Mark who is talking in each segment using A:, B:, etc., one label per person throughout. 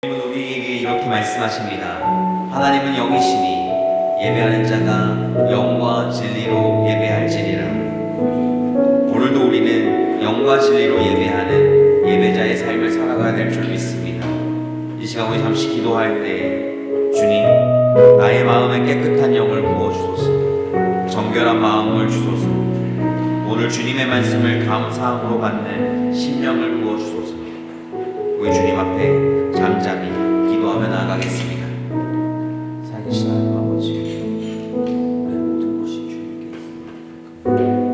A: 하나님은 우리에게 이렇게 말씀하십니다. 하나님은 영이시니 예배하는 자가 영과 진리로 예배할지니라. 오늘도 우리는 영과 진리로 예배하는 예배자의 삶을 살아가야 될 줄 믿습니다. 이 시간 우리 잠시 기도할 때 주님, 나의 마음에 깨끗한 영을 부어주소서, 정결한 마음을 주소서, 오늘 주님의 말씀을 감사함으로 받는 심령을 부어주소서. 우리 주님 앞에 잠잠히 기도하며 나아가겠습니다. 살리신 하나님 아버지, 우리의 모든 것이 주님께 있습니다.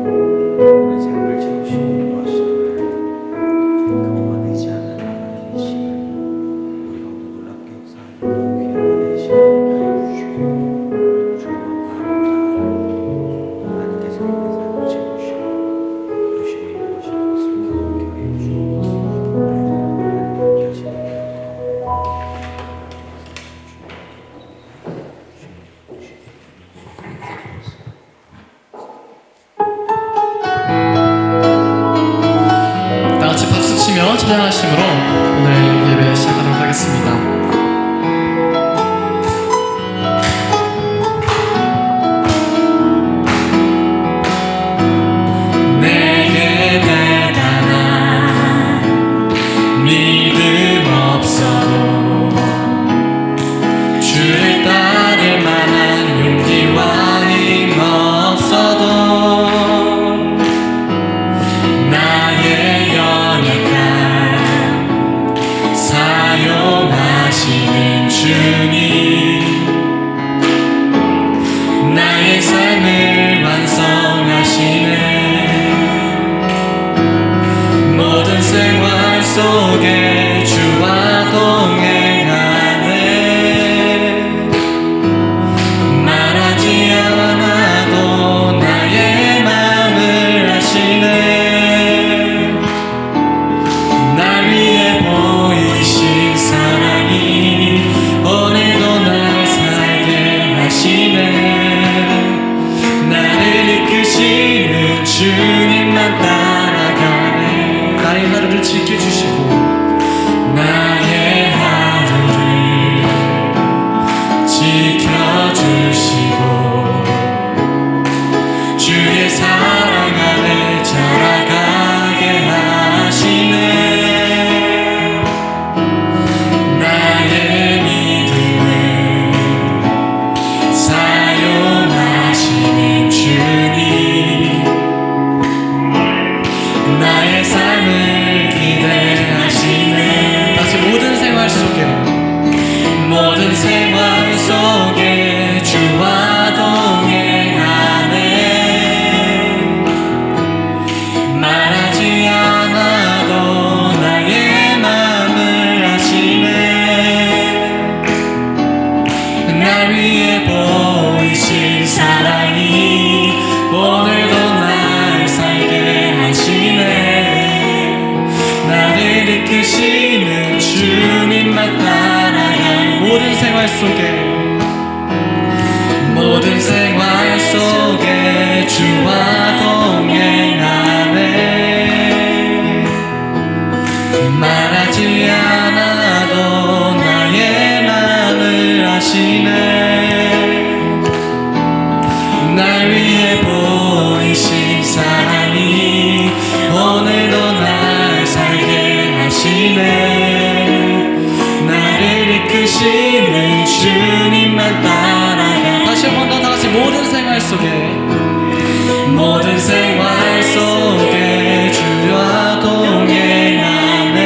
A: 우리의 삶을 채우시고 인도하시는 그분만 의지하는 하나님의 시간, 우리가 오늘 놀랍게 역사하는 귀한 내 시간을 주시고 주님은 바로 하나님께서 우리의 삶을 채우시고 인도하시는 것을 기억하게 하여 주옵소서.
B: 다같이 박수치며 찬양하심으로 오늘 예배 시작하도록 하겠습니다. 내게 대단한 믿음 없어도 주를 따를 만한 용기와 힘 없어도 나의 연약함 사용하시는 주님, 나의 삶을 완성하시네. 모든 생활 속에 주와 동행하네. 말하지 않아도 나의 마음을 아시네. 날 위해 보이신 사랑이 오늘도 날 살게 하시네. 나를 이끄시는 주님만 따라가네. 나의 하루를 지켜주시고 나의 하루를 지켜주시고 주의 사랑 안에 자라가게 하시네. 나의 믿음을 사용하시는 주님, 나의 삶을 기대하시네. 다시 모든 생활 속에 주와 동행하네. 말하지 않아도 나의 마음을 아시네. 날 위해 보이신 사랑이 오늘도 날 살게 하시네. 나를 이끄시는 주님만 따라가. 모든 생활 속에 주와 동행하네. 말하지 않아도 나의 마음을 아시네. 날 위해 보이신 사랑이 오늘도 날 살게 하시네. 나를 이끄시는 주님만 따라가. 다시 한 번 더 다같이 모든 생활 속에 주와 동행하네.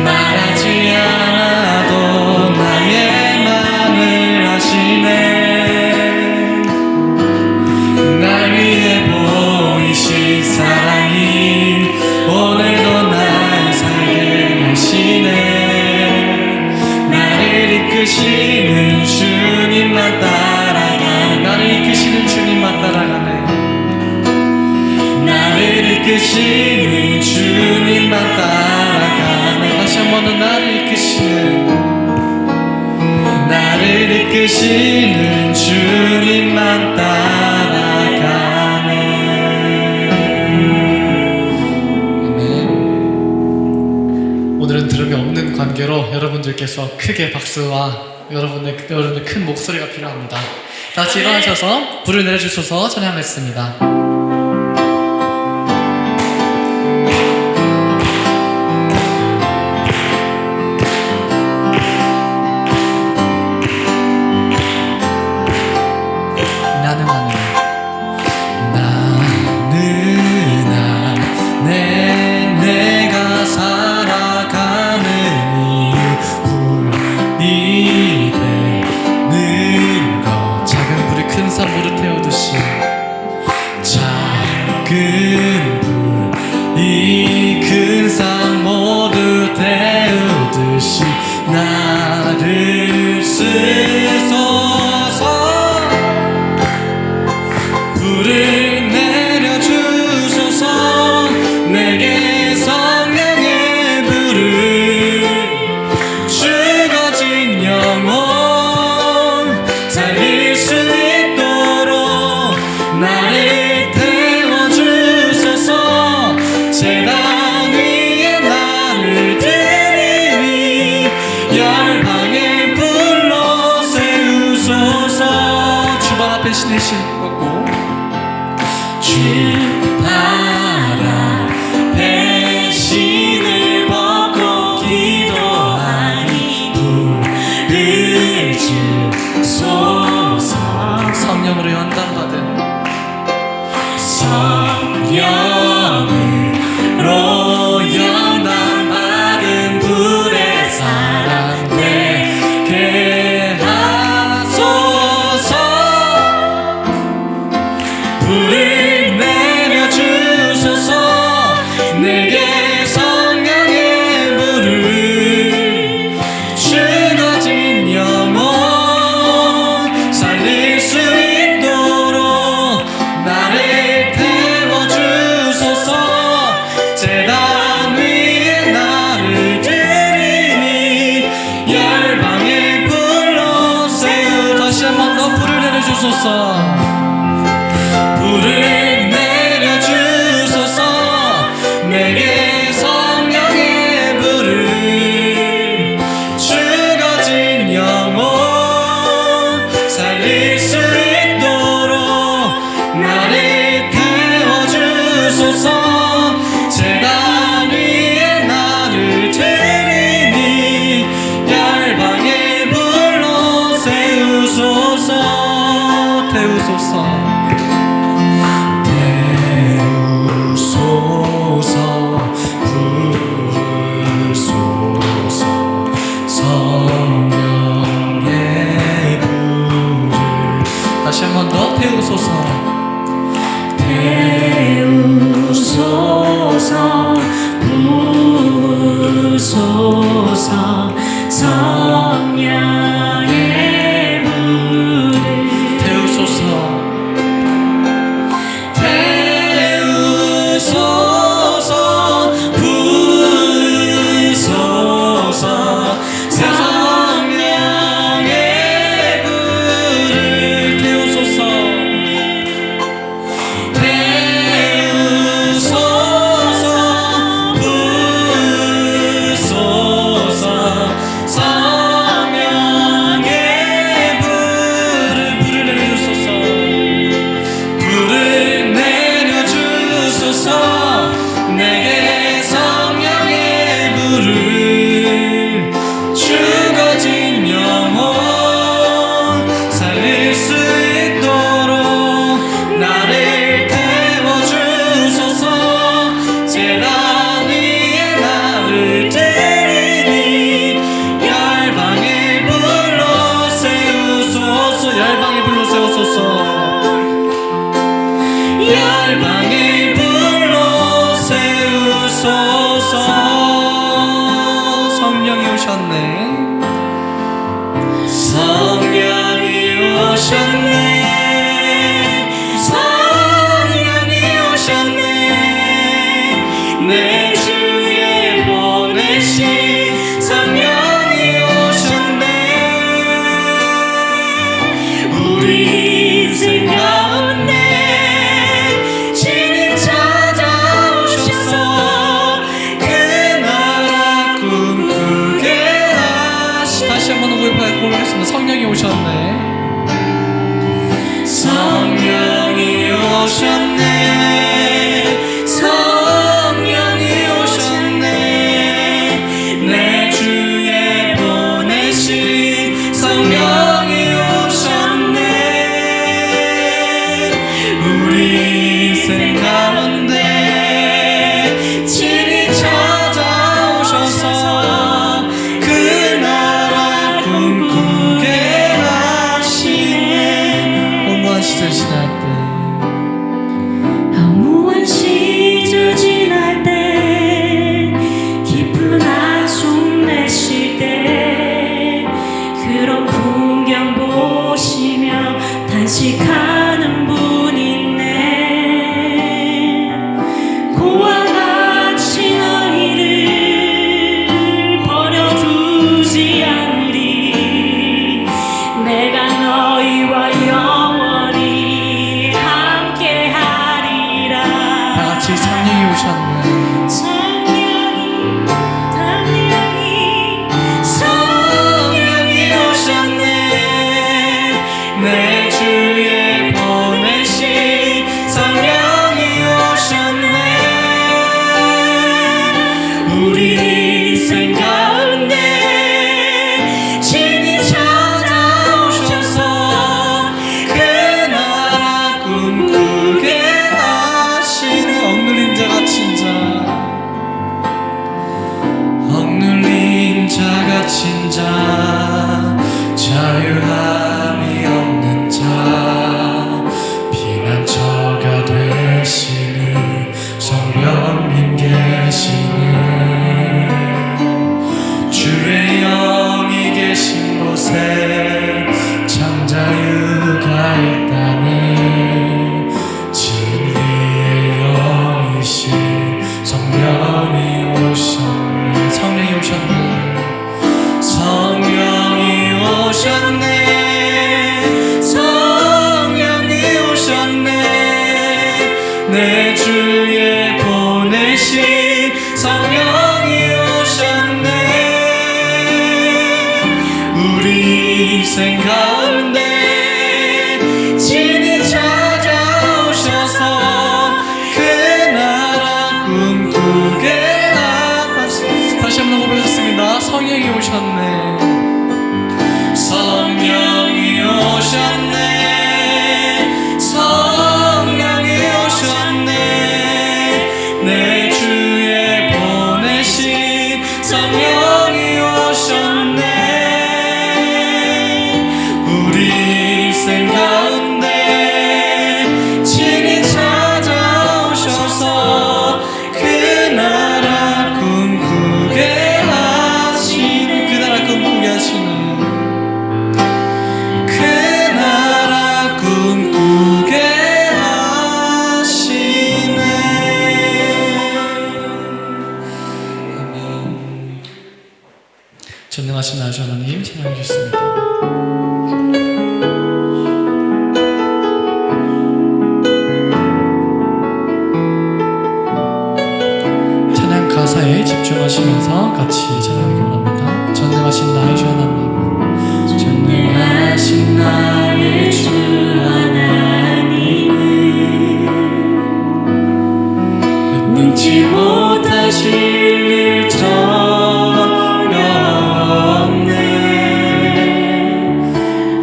B: 말하지 않아도 나의 마음을 아시네. 날 위해 보이신 사랑이 오늘도 날 살게 하시네. 나를 이끄시는 주님만 따라가. 나를 이끄시는 주님만 따라가네. 나를 이끄시는 주님만 따라가네. 다시 한 번 더 나를 이끄시는 주님만 따라가네. 아멘. 오늘 위해서 크게 박수와 여러분의 큰 목소리가 필요합니다. 다 같이 일어나셔서 불을 내려주셔서 찬양하겠습니다. 내가 살아가는 이유 불이 되는 것 작은 불이 큰 산 모두 태우듯이 작은 불이 큰 산 모두 태우듯이 나를 쓰소서 불을 내려주소서 내게 성령의 불을 죽어진 영혼 살릴 수 있도록 나를 태워주소서 제단 위에 나를 드리니 열방의 불로 세우소서 주방 앞에 신의 신 걷고 주 바라 신을 벗고 기도하니 불을 주소서 성령으로 연단받은 성령으로 연단받은 불의 사랑 되게 하소서 불을 내려주소서 내게 성령의 불을 죽어진 영혼 살릴 수 있도록 나를 태워주소서 제단 위에 나를 드리니 열방의 불로 다시 한 번 더 불을 내려주소서 불을 내려주소서 내게 성령의 불을 죽어진 영혼 살릴 수 있도록 나를 태워주소서 제단 위에 나를 드리니 열방의 불로 세우소서 태우소서 성령의 불을 다시 한 번 더 태우소서 부으소서 성령의 불을 태우소서 부으소서 성령의 불을 태우소서 열방의 불로 세우소서 성령이 오셨네 성령이 오셨네 성령이 오셨네 내 주에 보내신 성령이 오셨네 우리 인생 가운데 찾아오셔서 그 나라 꿈꾸게 오셨네. 성령이 오셨네. 성령이 오셨네. 내 주에 보내신 성령이 오셨네. 우리 인생 가운데 친히 찾아오셔서 그 나라 꿈꾸게 하시네. 공무원 시절 지날 때
C: 허무한 시절 지날 때 깊은 한숨 내쉴 때 그런 풍경 보시며 단식하는 분 있네. 고와 같이 너희를 버려두지 않으리. 내가 너희와 영원히 함께하리라.
B: 다같이 성령이 오셨네. 성령이 오셨네. 내 주에 보내신 성령이 오셨네. 우리 인생 가운데 친히 찾아오셔서 그 나라 꿈꾸게 하시는 억눌린 자 갇힌 자, 억눌린 자 갇힌 자, 자유함이 없는 자, 피난처가 되시는 성령님 계시는 주의 영이 계신 곳에 참 자유가 있다네. 진리의 영이신 성령이 오셨네. 성령이 오셨네. 성령이 오셨네. 성령이 오셨네. 내 주에 보내신 성령이 오셨네. 우리 인생 가운데 친히 찾아오셔서 그 나라 꿈꾸게 하시. 다시 한번 고백했습니다. 성령이 오셨네. 성령이 오셨네. 성령이 오셨네. 내 주에 보내신 성령이 오셨네. 우리 인생 가운데 친히 찾아오셔서 그 나라 꿈꾸게 하시는, 그 나라 꿈꾸게 하시는, 그 나라 꿈꾸게 하시네. 아멘. 전능하신 아주 하나님 찬양해 주셨습니다. 찬양 가사에 집중하시면서 같이 찬양하기 원합니다. 전능하신 나의 주 하나님, 전능하신 나의 주
C: 하나님은 능치 못하실 일 전혀 없네.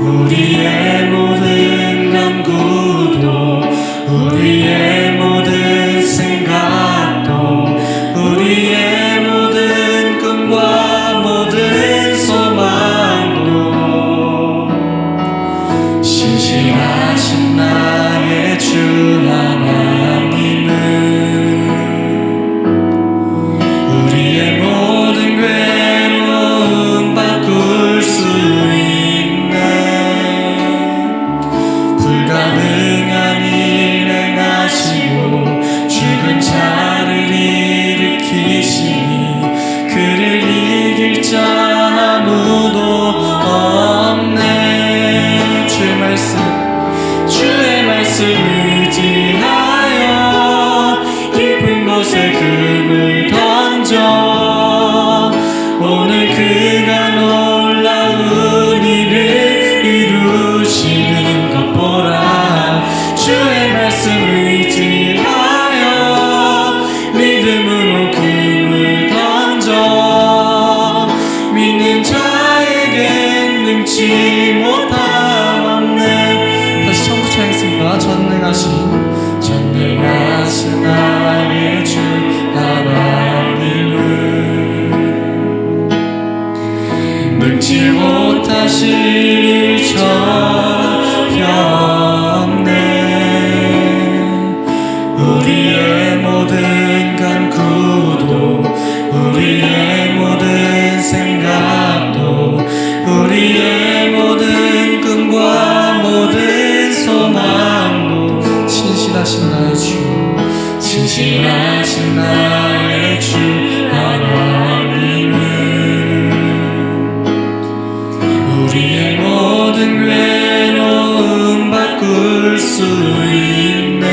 C: 우리의 모든 간구도 우리의 모든 생각도 우리의 모든 꿈과 모든 소망도 신실하신 나의 주 하나님은 우리의 모든 괴로움 바꿀 수 있네. 불가능한 일 행하시고 죽은 자를 일으키시니 그를 이길 자 아무도 없네. 주의 말씀 의지 하실 전혀 없네. 우리의 모든 간구도 우리의 모든 생각도 우리의 모든 꿈과 모든 소망도
B: 신실하신 나의 주
C: 신실하신 나의 주 하나님은 우리의 모든 괴로움 바꿀 수 있네.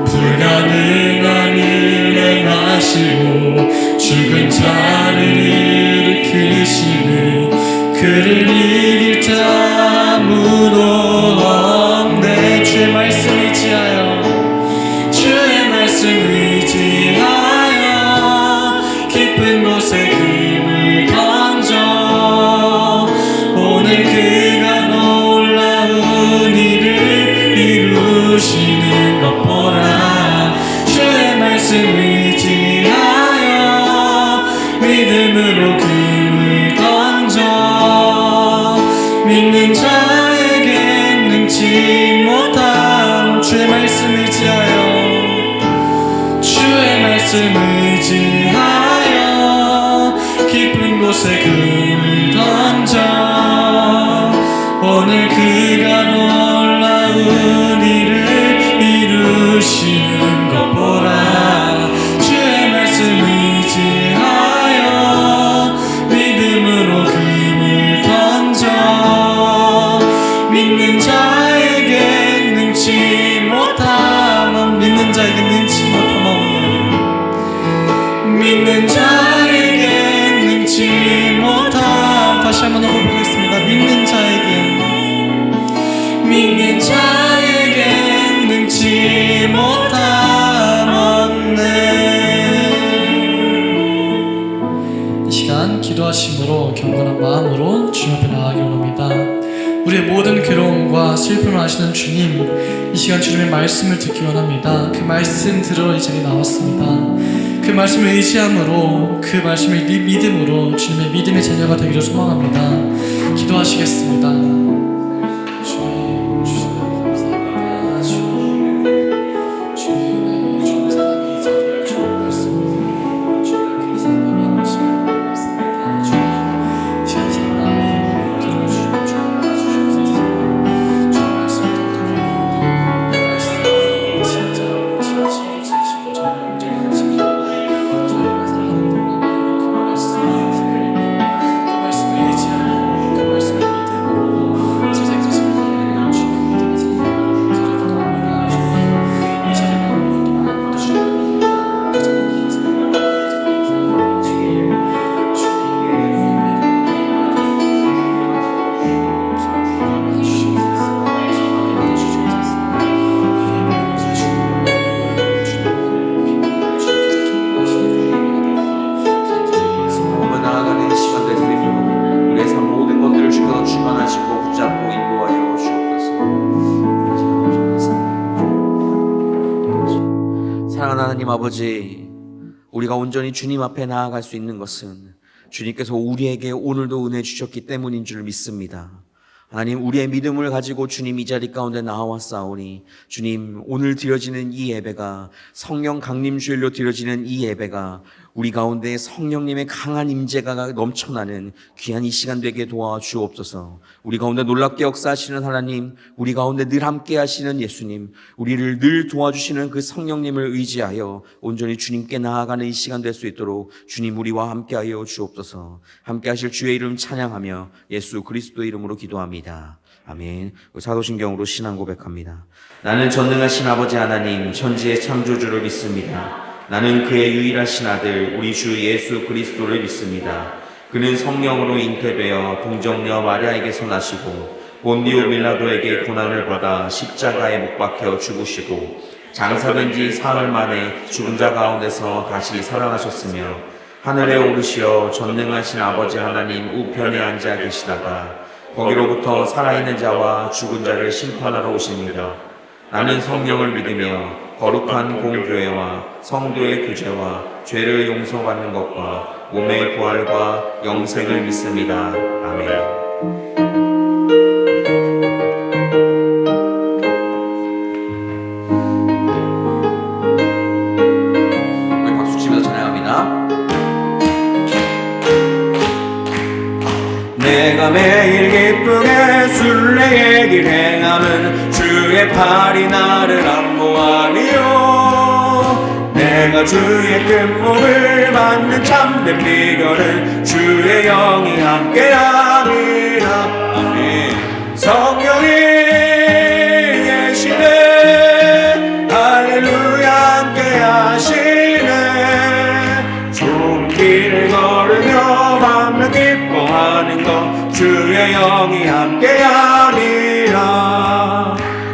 C: 불가능한 일 행하시고 죽은 자를 일으키시네. 그를 이길 자 아무도 없네. 주의 말씀 의지하여 주의 말씀 의지하여 깊은 곳에 금을 던져 오늘 그가 놀라운 일을 이루시는 것 보라. 주의 말씀 의지하여 믿음으로 금을 던져 믿는 자에게 능치 못함. 주의 말씀 의지하여 주의 말씀 의지하여 깊은 곳에 금을 던져 오늘 그가 놀라운 일을 이루시는 것 보라. 주의 말씀 의지하여 믿음으로 금을 던져 믿는 자에게 능치 못함. 믿는 자에게 능치 못함. 믿는 자에게 능치 못함. 다시 한번 고백하겠습니다. 믿는 자에게 능치 못함 없네.
B: 이 시간 기도하심으로 경건한 마음으로 주님 앞에 나아가기 원합니다. 우리의 모든 괴로움과 슬픔을 아시는 주님, 이 시간 주님의 말씀을 듣기 원합니다. 그 말씀 들으러 이 자리에 나왔습니다. 그 말씀을 의지함으로, 그 말씀을 믿음으로 주님의 믿음의 자녀가 되기를 소망합니다. 기도하시겠습니다. 주님, 감사합니다. 주님의 주님 사랑이 이 자리에 주님 말씀을 주님의 사랑이 하시는 주님 시간 사랑 들어주시고 주님 봐주시옵소서. 주님 말씀 듣고 그 말씀 진짜 저희가 사랑하는 그 말씀을 의지하고 그 말씀을 믿음으로 세상에서 승리하는 주님의 믿음의 사랑을 기도합니다. 주님 이 자리에 나온 모든 주님의
A: 몸을 나아가는 시간 될 수 있도록 우리의 삶 모든 것들을 주께서 주관하시고 붙잡고 인도하여 주옵소서. 사랑하는 하나님 아버지, 우리가 온전히 주님 앞에 나아갈 수 있는 것은 주님께서 우리에게 오늘도 은혜 주셨기 때문인 줄 믿습니다. 하나님, 우리의 믿음을 가지고 주님 이 자리 가운데 나와싸우니 주님, 오늘 드려지는 이 예배가, 성령 강림 주일로 드려지는 이 예배가 우리 가운데 성령님의 강한 임재가 넘쳐나는 귀한 이 시간 되게 도와주옵소서. 우리 가운데 놀랍게 역사하시는 하나님, 우리 가운데 늘 함께 하시는 예수님, 우리를 늘 도와주시는 그 성령님을 의지하여 온전히 주님께 나아가는 이 시간 될 수 있도록 주님 우리와 함께하여 주옵소서. 함께 하실 주의 이름 찬양하며 예수 그리스도의 이름으로 기도합니다. 아멘. 사도신경으로 신앙 고백합니다. 나는 전능하신 아버지 하나님, 천지의 창조주를 믿습니다. 나는 그의 유일하신 아들 우리 주 예수 그리스도를 믿습니다. 그는 성령으로 잉태되어 동정녀 마리아에게서 나시고 본디오 빌라도에게 고난을 받아 십자가에 못 박혀 죽으시고 장사된 지 사흘 만에 죽은 자 가운데서 다시 살아나셨으며 하늘에 오르시어 전능하신 아버지 하나님 우편에 앉아 계시다가 거기로부터 살아있는 자와 죽은 자를 심판하러 오십니다. 나는 성령을 믿으며 거룩한 공교회와 성도의 교제와 죄를 용서받는 것과 몸의 부활과 영생을 믿습니다. 아멘. 우리 박수 치면서 찬양합니다. 내가 매일 기쁘게 순례의 길 행함은 주의 팔이 나를 안보하리요. 내가 주의 큰 몸을 받는 참된 비결은 주의 영이 함께함이라. 아멘. 성령이 계시네. 할렐루야 함께하시네. 좁은 길을 걸으며 밤낮 기뻐하는 것 주의 영이 함께하니라.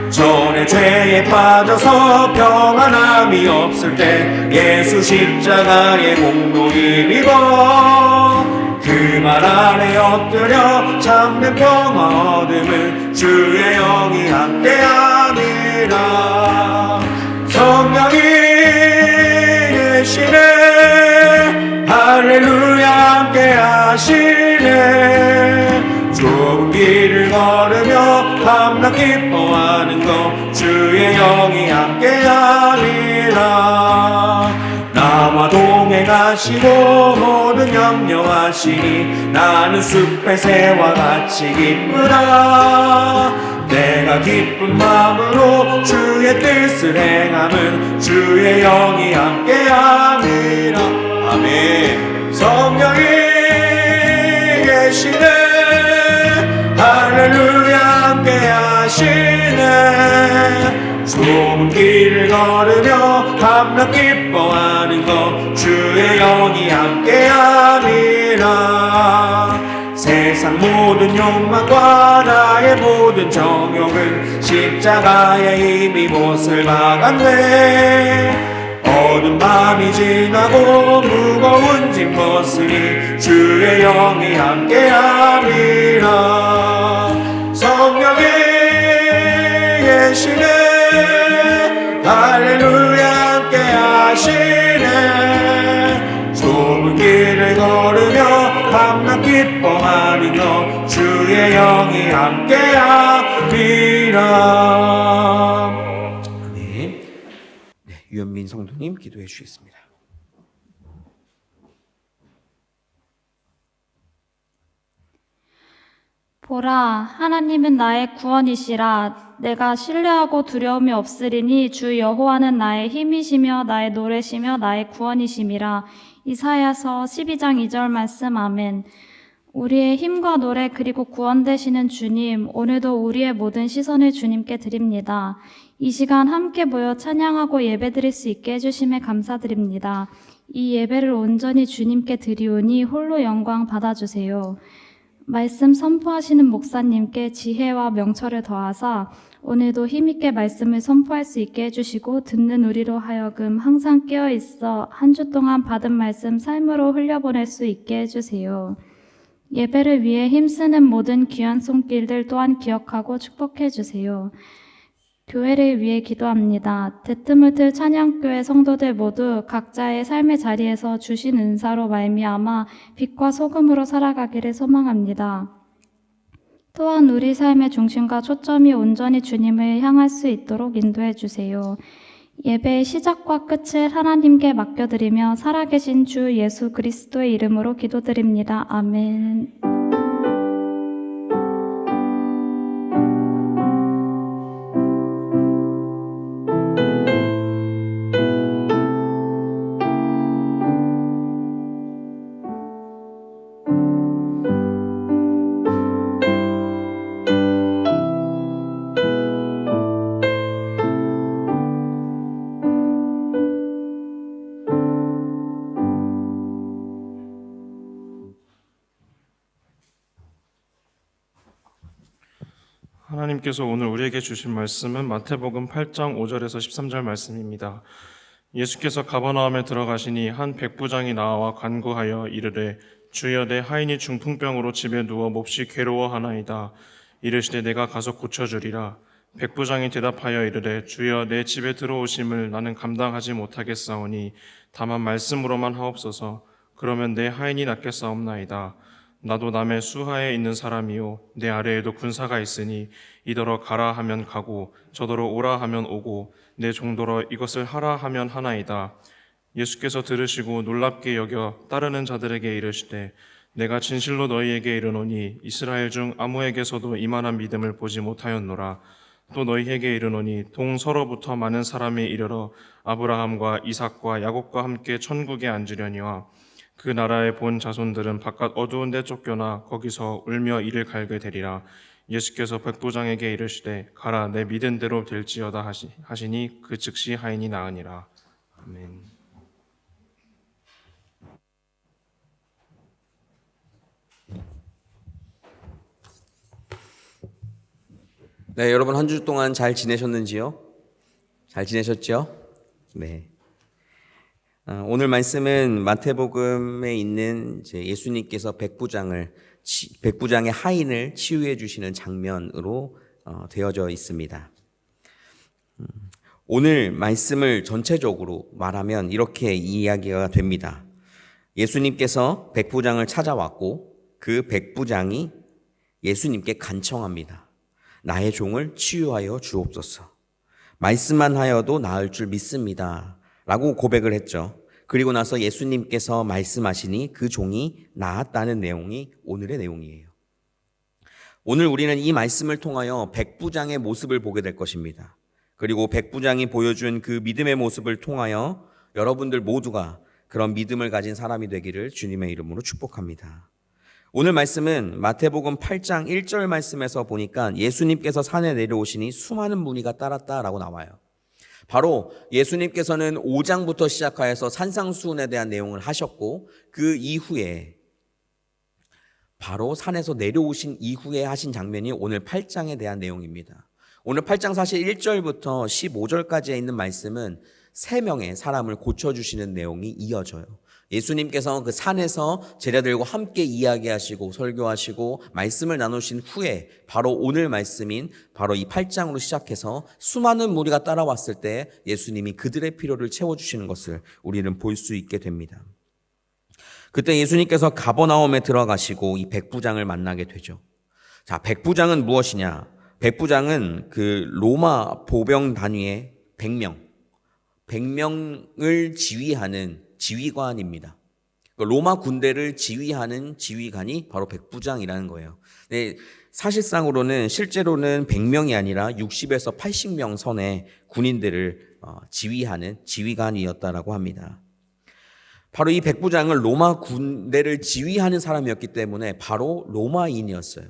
A: 전에 죄에 빠져서 평안함이 없을 때 예수 십자가의 공로 힘입어 그 말 아래 엎드려 참된 평화 얻음은 주의 영이 함께하니라. 성령이 계시네. 할렐루야 함께하시네. 좁은 길을 걸으며 밤낮 기뻐하는 것 주의 영이 함께하리라. 나와 동행하시고 모든 염려하시니 나는 숲의 새와 같이 기쁘다. 내가 기쁜 마음으로 주의 뜻을 행함은 주의 영이 함께함이라. 아멘. 성령이 계시네. 할렐루야 함께하시네. 좁은 길을 걸으며 밤낮 기뻐하는 것 주의 영이 함께함이라. 세상 모든 욕망과 나의 모든 정욕은 십자가의 힘이 못을 막았네. 어두운 밤이 지나고 무거운 짐 벗으니 주의 영이 함께함이라. 성령이 계시네. 할렐루야 함께하시네. 좁은 길을 걸으며 밤낮 기뻐하는 것 주의 영이 함께함이라. 아멘. 네, 유현민 성도님 기도해 주시겠습니다.
D: 보라, 하나님은 나의 구원이시라. 내가 신뢰하고 두려움이 없으리니 주 여호와는 나의 힘이시며 나의 노래시며 나의 구원이심이라. 이사야서 12장 2절 말씀. 아멘. 우리의 힘과 노래 그리고 구원 되시는 주님, 오늘도 우리의 모든 시선을 주님께 드립니다. 이 시간 함께 모여 찬양하고 예배드릴 수 있게 해주심에 감사드립니다. 이 예배를 온전히 주님께 드리오니 홀로 영광 받아주세요. 말씀 선포하시는 목사님께 지혜와 명철을 더하사 오늘도 힘있게 말씀을 선포할 수 있게 해주시고 듣는 우리로 하여금 항상 깨어있어 한 주 동안 받은 말씀 삶으로 흘려보낼 수 있게 해주세요. 예배를 위해 힘쓰는 모든 귀한 손길들 또한 기억하고 축복해 주세요. 교회를 위해 기도합니다. 대트물트 찬양교회 성도들 모두 각자의 삶의 자리에서 주신 은사로 말미암아 빛과 소금으로 살아가기를 소망합니다. 또한 우리 삶의 중심과 초점이 온전히 주님을 향할 수 있도록 인도해 주세요. 예배의 시작과 끝을 하나님께 맡겨드리며 살아계신 주 예수 그리스도의 이름으로 기도드립니다. 아멘.
C: 하나님께서 오늘 우리에게 주신 말씀은 마태복음 8장 5절에서 13절 말씀입니다. 예수께서 가버나움에 들어가시니 한 백부장이 나와 간구하여 이르되 주여 내 하인이 중풍병으로 집에 누워 몹시 괴로워하나이다. 이르시되 내가 가서 고쳐주리라. 백부장이 대답하여 이르되 주여 내 집에 들어오심을 나는 감당하지 못하겠사오니 다만 말씀으로만 하옵소서. 그러면 내 하인이 낫겠사옵나이다. 나도 남의 수하에 있는 사람이요 내 아래에도 군사가 있으니 이더러 가라 하면 가고 저더러 오라 하면 오고 내 종더러 이것을 하라 하면 하나이다. 예수께서 들으시고 놀랍게 여겨 따르는 자들에게 이르시되 내가 진실로 너희에게 이르노니 이스라엘 중 아무에게서도 이만한 믿음을 보지 못하였노라. 또 너희에게 이르노니 동서로부터 많은 사람이 이르러 아브라함과 이삭과 야곱과 함께 천국에 앉으려니와 그 나라의 본 자손들은 바깥 어두운 데 쫓겨나 거기서 울며 이를 갈게 되리라. 예수께서 백부장에게 이르시되 가라 내 믿은 대로 될지어다 하시니 그 즉시 하인이 나으니라. 아멘.
A: 네, 여러분 한 주 동안 잘 지내셨는지요? 잘 지내셨죠? 네. 오늘 말씀은 마태복음에 있는 이제 예수님께서 백부장의 하인을 치유해 주시는 장면으로 되어져 있습니다. 오늘 말씀을 전체적으로 말하면 이렇게 이야기가 됩니다. 예수님께서 백부장을 찾아왔고 그 백부장이 예수님께 간청합니다. 나의 종을 치유하여 주옵소서. 말씀만 하여도 나을 줄 믿습니다. 라고 고백을 했죠. 그리고 나서 예수님께서 말씀하시니 그 종이 나았다는 내용이 오늘의 내용이에요. 오늘 우리는 이 말씀을 통하여 백부장의 모습을 보게 될 것입니다. 그리고 백부장이 보여준 그 믿음의 모습을 통하여 여러분들 모두가 그런 믿음을 가진 사람이 되기를 주님의 이름으로 축복합니다. 오늘 말씀은 마태복음 8장 1절 말씀에서 보니까 예수님께서 산에 내려오시니 수많은 무리가 따랐다라고 나와요. 바로 예수님께서는 5장부터 시작하여서 산상수훈에 대한 내용을 하셨고 그 이후에 바로 산에서 내려오신 이후에 하신 장면이 오늘 8장에 대한 내용입니다. 오늘 8장 사실 1절부터 15절까지에 있는 말씀은 3명의 사람을 고쳐주시는 내용이 이어져요. 예수님께서 그 산에서 제자들과 함께 이야기하시고 설교하시고 말씀을 나누신 후에 바로 오늘 말씀인 바로 이 8장으로 시작해서 수많은 무리가 따라왔을 때 예수님이 그들의 필요를 채워주시는 것을 우리는 볼 수 있게 됩니다. 그때 예수님께서 가버나움에 들어가시고 이 백부장을 만나게 되죠. 자, 백부장은 무엇이냐? 백부장은 그 로마 보병 단위의 100명을 지휘하는 지휘관입니다. 로마 군대를 지휘하는 지휘관이 바로 백부장이라는 거예요. 네, 사실상으로는 실제로는 100명이 아니라 60에서 80명 선의 군인들을 지휘하는 지휘관이었다라고 합니다. 바로 이 백부장은 로마 군대를 지휘하는 사람이었기 때문에 바로 로마인이었어요.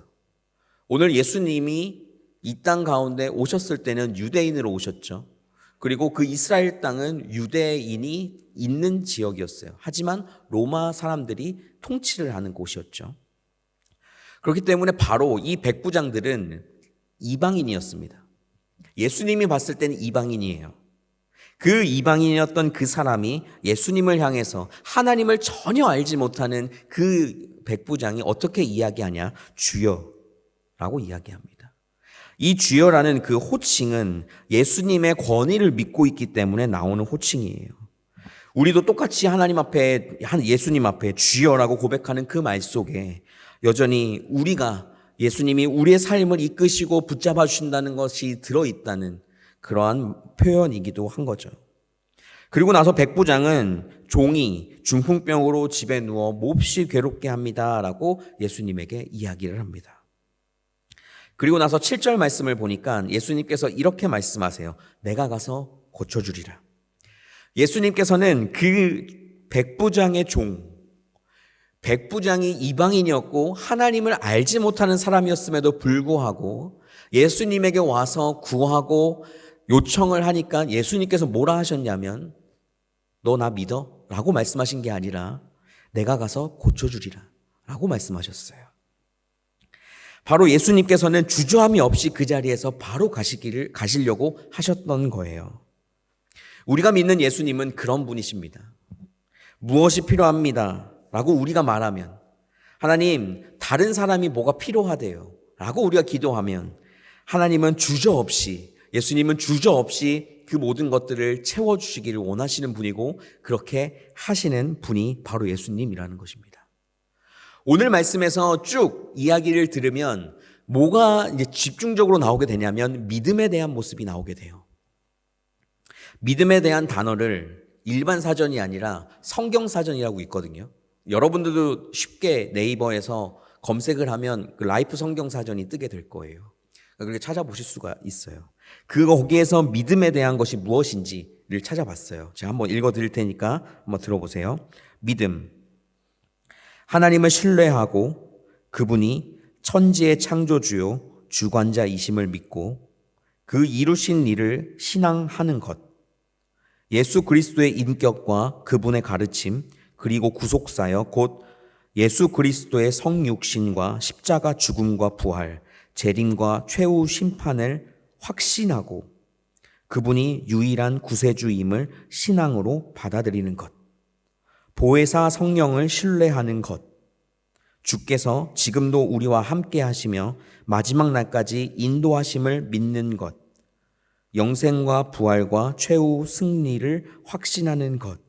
A: 오늘 예수님이 이 땅 가운데 오셨을 때는 유대인으로 오셨죠. 그리고 그 이스라엘 땅은 유대인이 있는 지역이었어요. 하지만 로마 사람들이 통치를 하는 곳이었죠. 그렇기 때문에 바로 이 백부장들은 이방인이었습니다. 예수님이 봤을 때는 이방인이에요. 그 이방인이었던 그 사람이 예수님을 향해서 하나님을 전혀 알지 못하는 그 백부장이 어떻게 이야기하냐? 주여라고 이야기합니다. 이 주여라는 그 호칭은 예수님의 권위를 믿고 있기 때문에 나오는 호칭이에요. 우리도 똑같이 하나님 앞에, 예수님 앞에 주여라고 고백하는 그 말 속에 여전히 우리가 예수님이 우리의 삶을 이끄시고 붙잡아 주신다는 것이 들어있다는 그러한 표현이기도 한 거죠. 그리고 나서 백부장은 종이 중풍병으로 집에 누워 몹시 괴롭게 합니다라고 예수님에게 이야기를 합니다. 그리고 나서 7절 말씀을 보니까 예수님께서 이렇게 말씀하세요. 내가 가서 고쳐주리라. 예수님께서는 그 백부장의 백부장이 이방인이었고 하나님을 알지 못하는 사람이었음에도 불구하고 예수님에게 와서 구하고 요청을 하니까 예수님께서 뭐라 하셨냐면 너 나 믿어? 라고 말씀하신 게 아니라 내가 가서 고쳐주리라 라고 말씀하셨어요. 바로 예수님께서는 주저함이 없이 그 자리에서 바로 가시려고 하셨던 거예요. 우리가 믿는 예수님은 그런 분이십니다. 무엇이 필요합니다 라고 우리가 말하면 하나님 다른 사람이 뭐가 필요하대요 라고 우리가 기도하면 하나님은 주저없이 예수님은 주저없이 그 모든 것들을 채워주시기를 원하시는 분이고 그렇게 하시는 분이 바로 예수님이라는 것입니다. 오늘 말씀에서 쭉 이야기를 들으면 뭐가 이제 집중적으로 나오게 되냐면 믿음에 대한 모습이 나오게 돼요. 믿음에 대한 단어를 일반 사전이 아니라 성경 사전이라고 있거든요. 여러분들도 쉽게 네이버에서 검색을 하면 그 라이프 성경 사전이 뜨게 될 거예요. 그렇게 찾아보실 수가 있어요. 거기에서 믿음에 대한 것이 무엇인지를 찾아봤어요. 제가 한번 읽어 드릴 테니까 한번 들어보세요. 믿음. 하나님을 신뢰하고 그분이 천지의 창조주요 주관자이심을 믿고 그 이루신 일을 신앙하는 것. 예수 그리스도의 인격과 그분의 가르침 그리고 구속사여 곧 예수 그리스도의 성육신과 십자가 죽음과 부활, 재림과 최후 심판을 확신하고 그분이 유일한 구세주임을 신앙으로 받아들이는 것. 보혜사 성령을 신뢰하는 것. 주께서 지금도 우리와 함께 하시며 마지막 날까지 인도하심을 믿는 것. 영생과 부활과 최후 승리를 확신하는 것.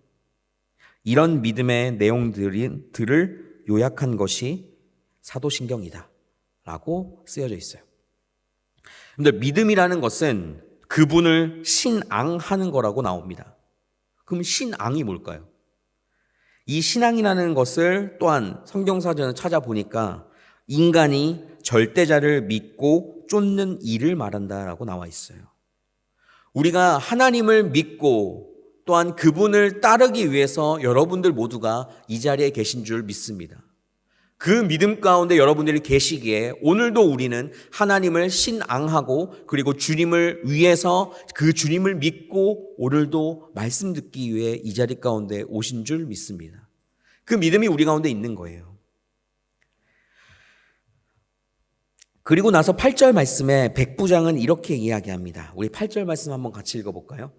A: 이런 믿음의 내용들을 요약한 것이 사도신경이다 라고 쓰여져 있어요. 근데 믿음이라는 것은 그분을 신앙하는 거라고 나옵니다. 그럼 신앙이 뭘까요? 이 신앙이라는 것을 또한 성경사전을 찾아보니까 인간이 절대자를 믿고 쫓는 일을 말한다라고 나와 있어요. 우리가 하나님을 믿고 또한 그분을 따르기 위해서 여러분들 모두가 이 자리에 계신 줄 믿습니다. 그 믿음 가운데 여러분들이 계시기에 오늘도 우리는 하나님을 신앙하고 그리고 주님을 위해서 그 주님을 믿고 오늘도 말씀 듣기 위해 이 자리 가운데 오신 줄 믿습니다. 그 믿음이 우리 가운데 있는 거예요. 그리고 나서 8절 말씀에 백부장은 이렇게 이야기합니다. 우리 8절 말씀 한번 같이 읽어볼까요?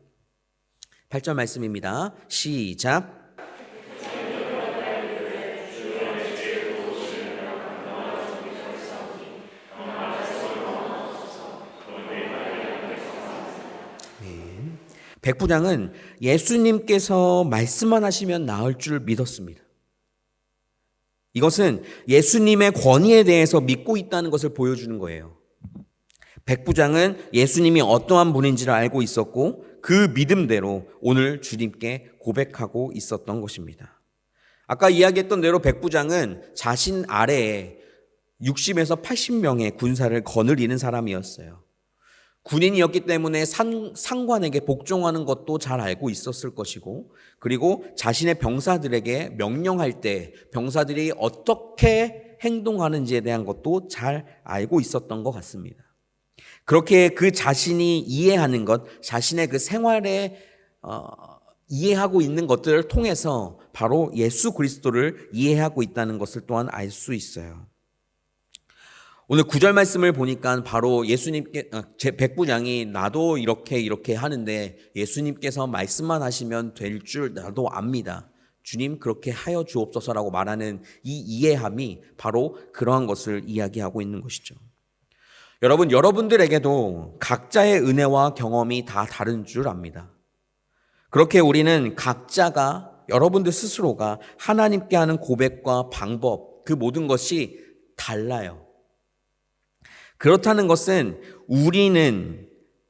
A: 8절 말씀입니다. 시작. 백부장은 예수님께서 말씀만 하시면 나을 줄 믿었습니다. 이것은 예수님의 권위에 대해서 믿고 있다는 것을 보여주는 거예요. 백부장은 예수님이 어떠한 분인지를 알고 있었고 그 믿음대로 오늘 주님께 고백하고 있었던 것입니다. 아까 이야기했던 대로 백부장은 자신 아래에 60에서 80명의 군사를 거느리는 사람이었어요. 군인이었기 때문에 상관에게 복종하는 것도 잘 알고 있었을 것이고 그리고 자신의 병사들에게 명령할 때 병사들이 어떻게 행동하는지에 대한 것도 잘 알고 있었던 것 같습니다. 그렇게 그 자신이 이해하는 것, 자신의 그 생활에 이해하고 있는 것들을 통해서 바로 예수 그리스도를 이해하고 있다는 것을 또한 알 수 있어요. 오늘 9절 말씀을 보니까 바로 예수님께 백부장이 나도 이렇게 하는데 예수님께서 말씀만 하시면 될 줄 나도 압니다. 주님 그렇게 하여 주옵소서라고 말하는 이 이해함이 바로 그러한 것을 이야기하고 있는 것이죠. 여러분, 여러분들에게도 각자의 은혜와 경험이 다 다른 줄 압니다. 그렇게 우리는 각자가 여러분들 스스로가 하나님께 하는 고백과 방법 그 모든 것이 달라요. 그렇다는 것은 우리는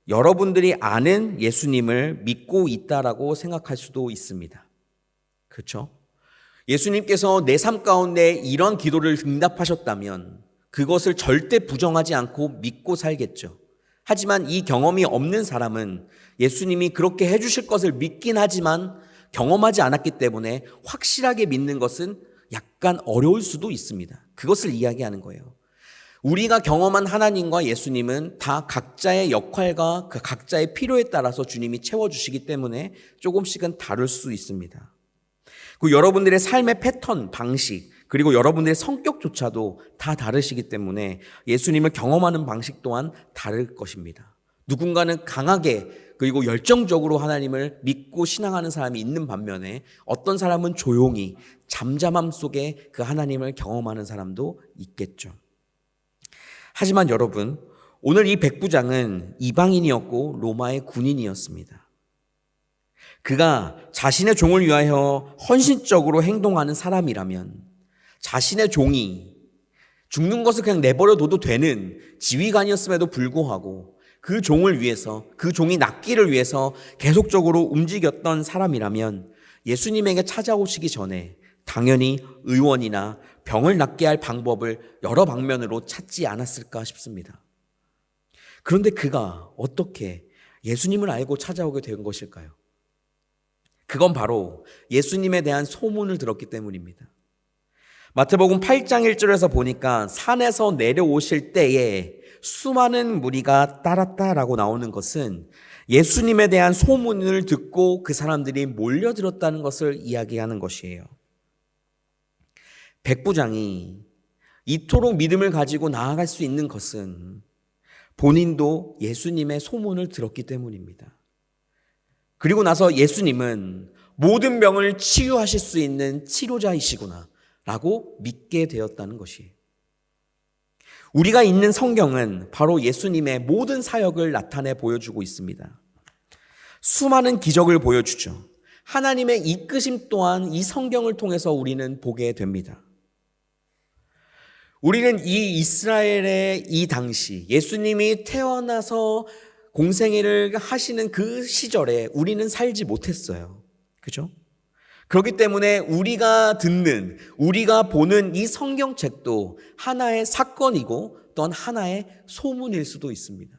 A: 여러분들이 아는 예수님을 믿고 있다라고 생각할 수도 있습니다. 그렇죠? 예수님께서 내 삶 가운데 이런 기도를 응답하셨다면 그것을 절대 부정하지 않고 믿고 살겠죠. 하지만 이 경험이 없는 사람은 예수님이 그렇게 해주실 것을 믿긴 하지만 경험하지 않았기 때문에 확실하게 믿는 것은 약간 어려울 수도 있습니다. 그것을 이야기하는 거예요. 우리가 경험한 하나님과 예수님은 다 각자의 역할과 그 각자의 필요에 따라서 주님이 채워주시기 때문에 조금씩은 다를 수 있습니다. 그 여러분들의 삶의 패턴, 방식, 그리고 여러분들의 성격조차도 다 다르시기 때문에 예수님을 경험하는 방식 또한 다를 것입니다. 누군가는 강하게 그리고 열정적으로 하나님을 믿고 신앙하는 사람이 있는 반면에 어떤 사람은 조용히 잠잠함 속에 그 하나님을 경험하는 사람도 있겠죠. 하지만 여러분, 오늘 이 백부장은 이방인이었고 로마의 군인이었습니다. 그가 자신의 종을 위하여 헌신적으로 행동하는 사람이라면 자신의 종이 죽는 것을 그냥 내버려둬도 되는 지휘관이었음에도 불구하고 그 종을 위해서, 그 종이 낫기를 위해서 계속적으로 움직였던 사람이라면 예수님에게 찾아오시기 전에 당연히 의원이나 병을 낫게 할 방법을 여러 방면으로 찾지 않았을까 싶습니다. 그런데 그가 어떻게 예수님을 알고 찾아오게 된 것일까요? 그건 바로 예수님에 대한 소문을 들었기 때문입니다. 마태복음 8장 1절에서 보니까 산에서 내려오실 때에 수많은 무리가 따랐다라고 나오는 것은 예수님에 대한 소문을 듣고 그 사람들이 몰려들었다는 것을 이야기하는 것이에요. 백부장이 이토록 믿음을 가지고 나아갈 수 있는 것은 본인도 예수님의 소문을 들었기 때문입니다. 그리고 나서 예수님은 모든 병을 치유하실 수 있는 치료자이시구나 라고 믿게 되었다는 것이에요. 우리가 읽는 성경은 바로 예수님의 모든 사역을 나타내 보여주고 있습니다. 수많은 기적을 보여주죠. 하나님의 이끄심 또한 이 성경을 통해서 우리는 보게 됩니다. 우리는 이 이스라엘의 이 당시 예수님이 태어나서 공생애를 하시는 그 시절에 우리는 살지 못했어요. 그죠? 그렇기 때문에 우리가 듣는, 우리가 보는 이 성경책도 하나의 사건이고 또한 하나의 소문일 수도 있습니다.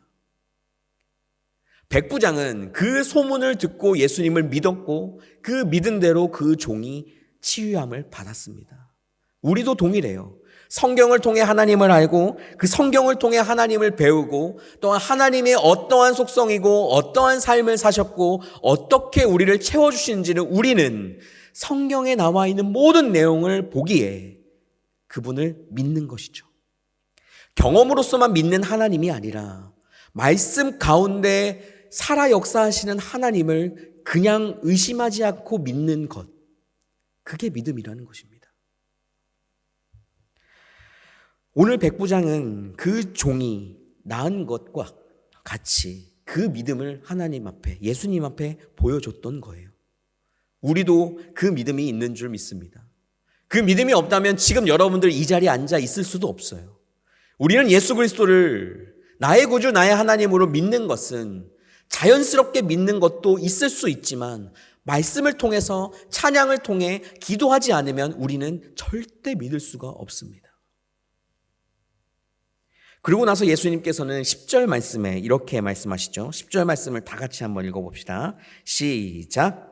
A: 백부장은 그 소문을 듣고 예수님을 믿었고 그 믿은 대로 그 종이 치유함을 받았습니다. 우리도 동일해요. 성경을 통해 하나님을 알고 그 성경을 통해 하나님을 배우고 또한 하나님의 어떠한 속성이고 어떠한 삶을 사셨고 어떻게 우리를 채워주시는지를 우리는 성경에 나와 있는 모든 내용을 보기에 그분을 믿는 것이죠. 경험으로서만 믿는 하나님이 아니라 말씀 가운데 살아 역사하시는 하나님을 그냥 의심하지 않고 믿는 것, 그게 믿음이라는 것입니다. 오늘 백부장은 그 종이 나은 것과 같이 그 믿음을 하나님 앞에, 예수님 앞에 보여줬던 거예요. 우리도 그 믿음이 있는 줄 믿습니다. 그 믿음이 없다면 지금 여러분들 이 자리에 앉아 있을 수도 없어요. 우리는 예수 그리스도를 나의 구주, 나의 하나님으로 믿는 것은 자연스럽게 믿는 것도 있을 수 있지만 말씀을 통해서 찬양을 통해 기도하지 않으면 우리는 절대 믿을 수가 없습니다. 그리고 나서 예수님께서는 10절 말씀에 이렇게 말씀하시죠. 10절 말씀을 다 같이 한번 읽어봅시다. 시작.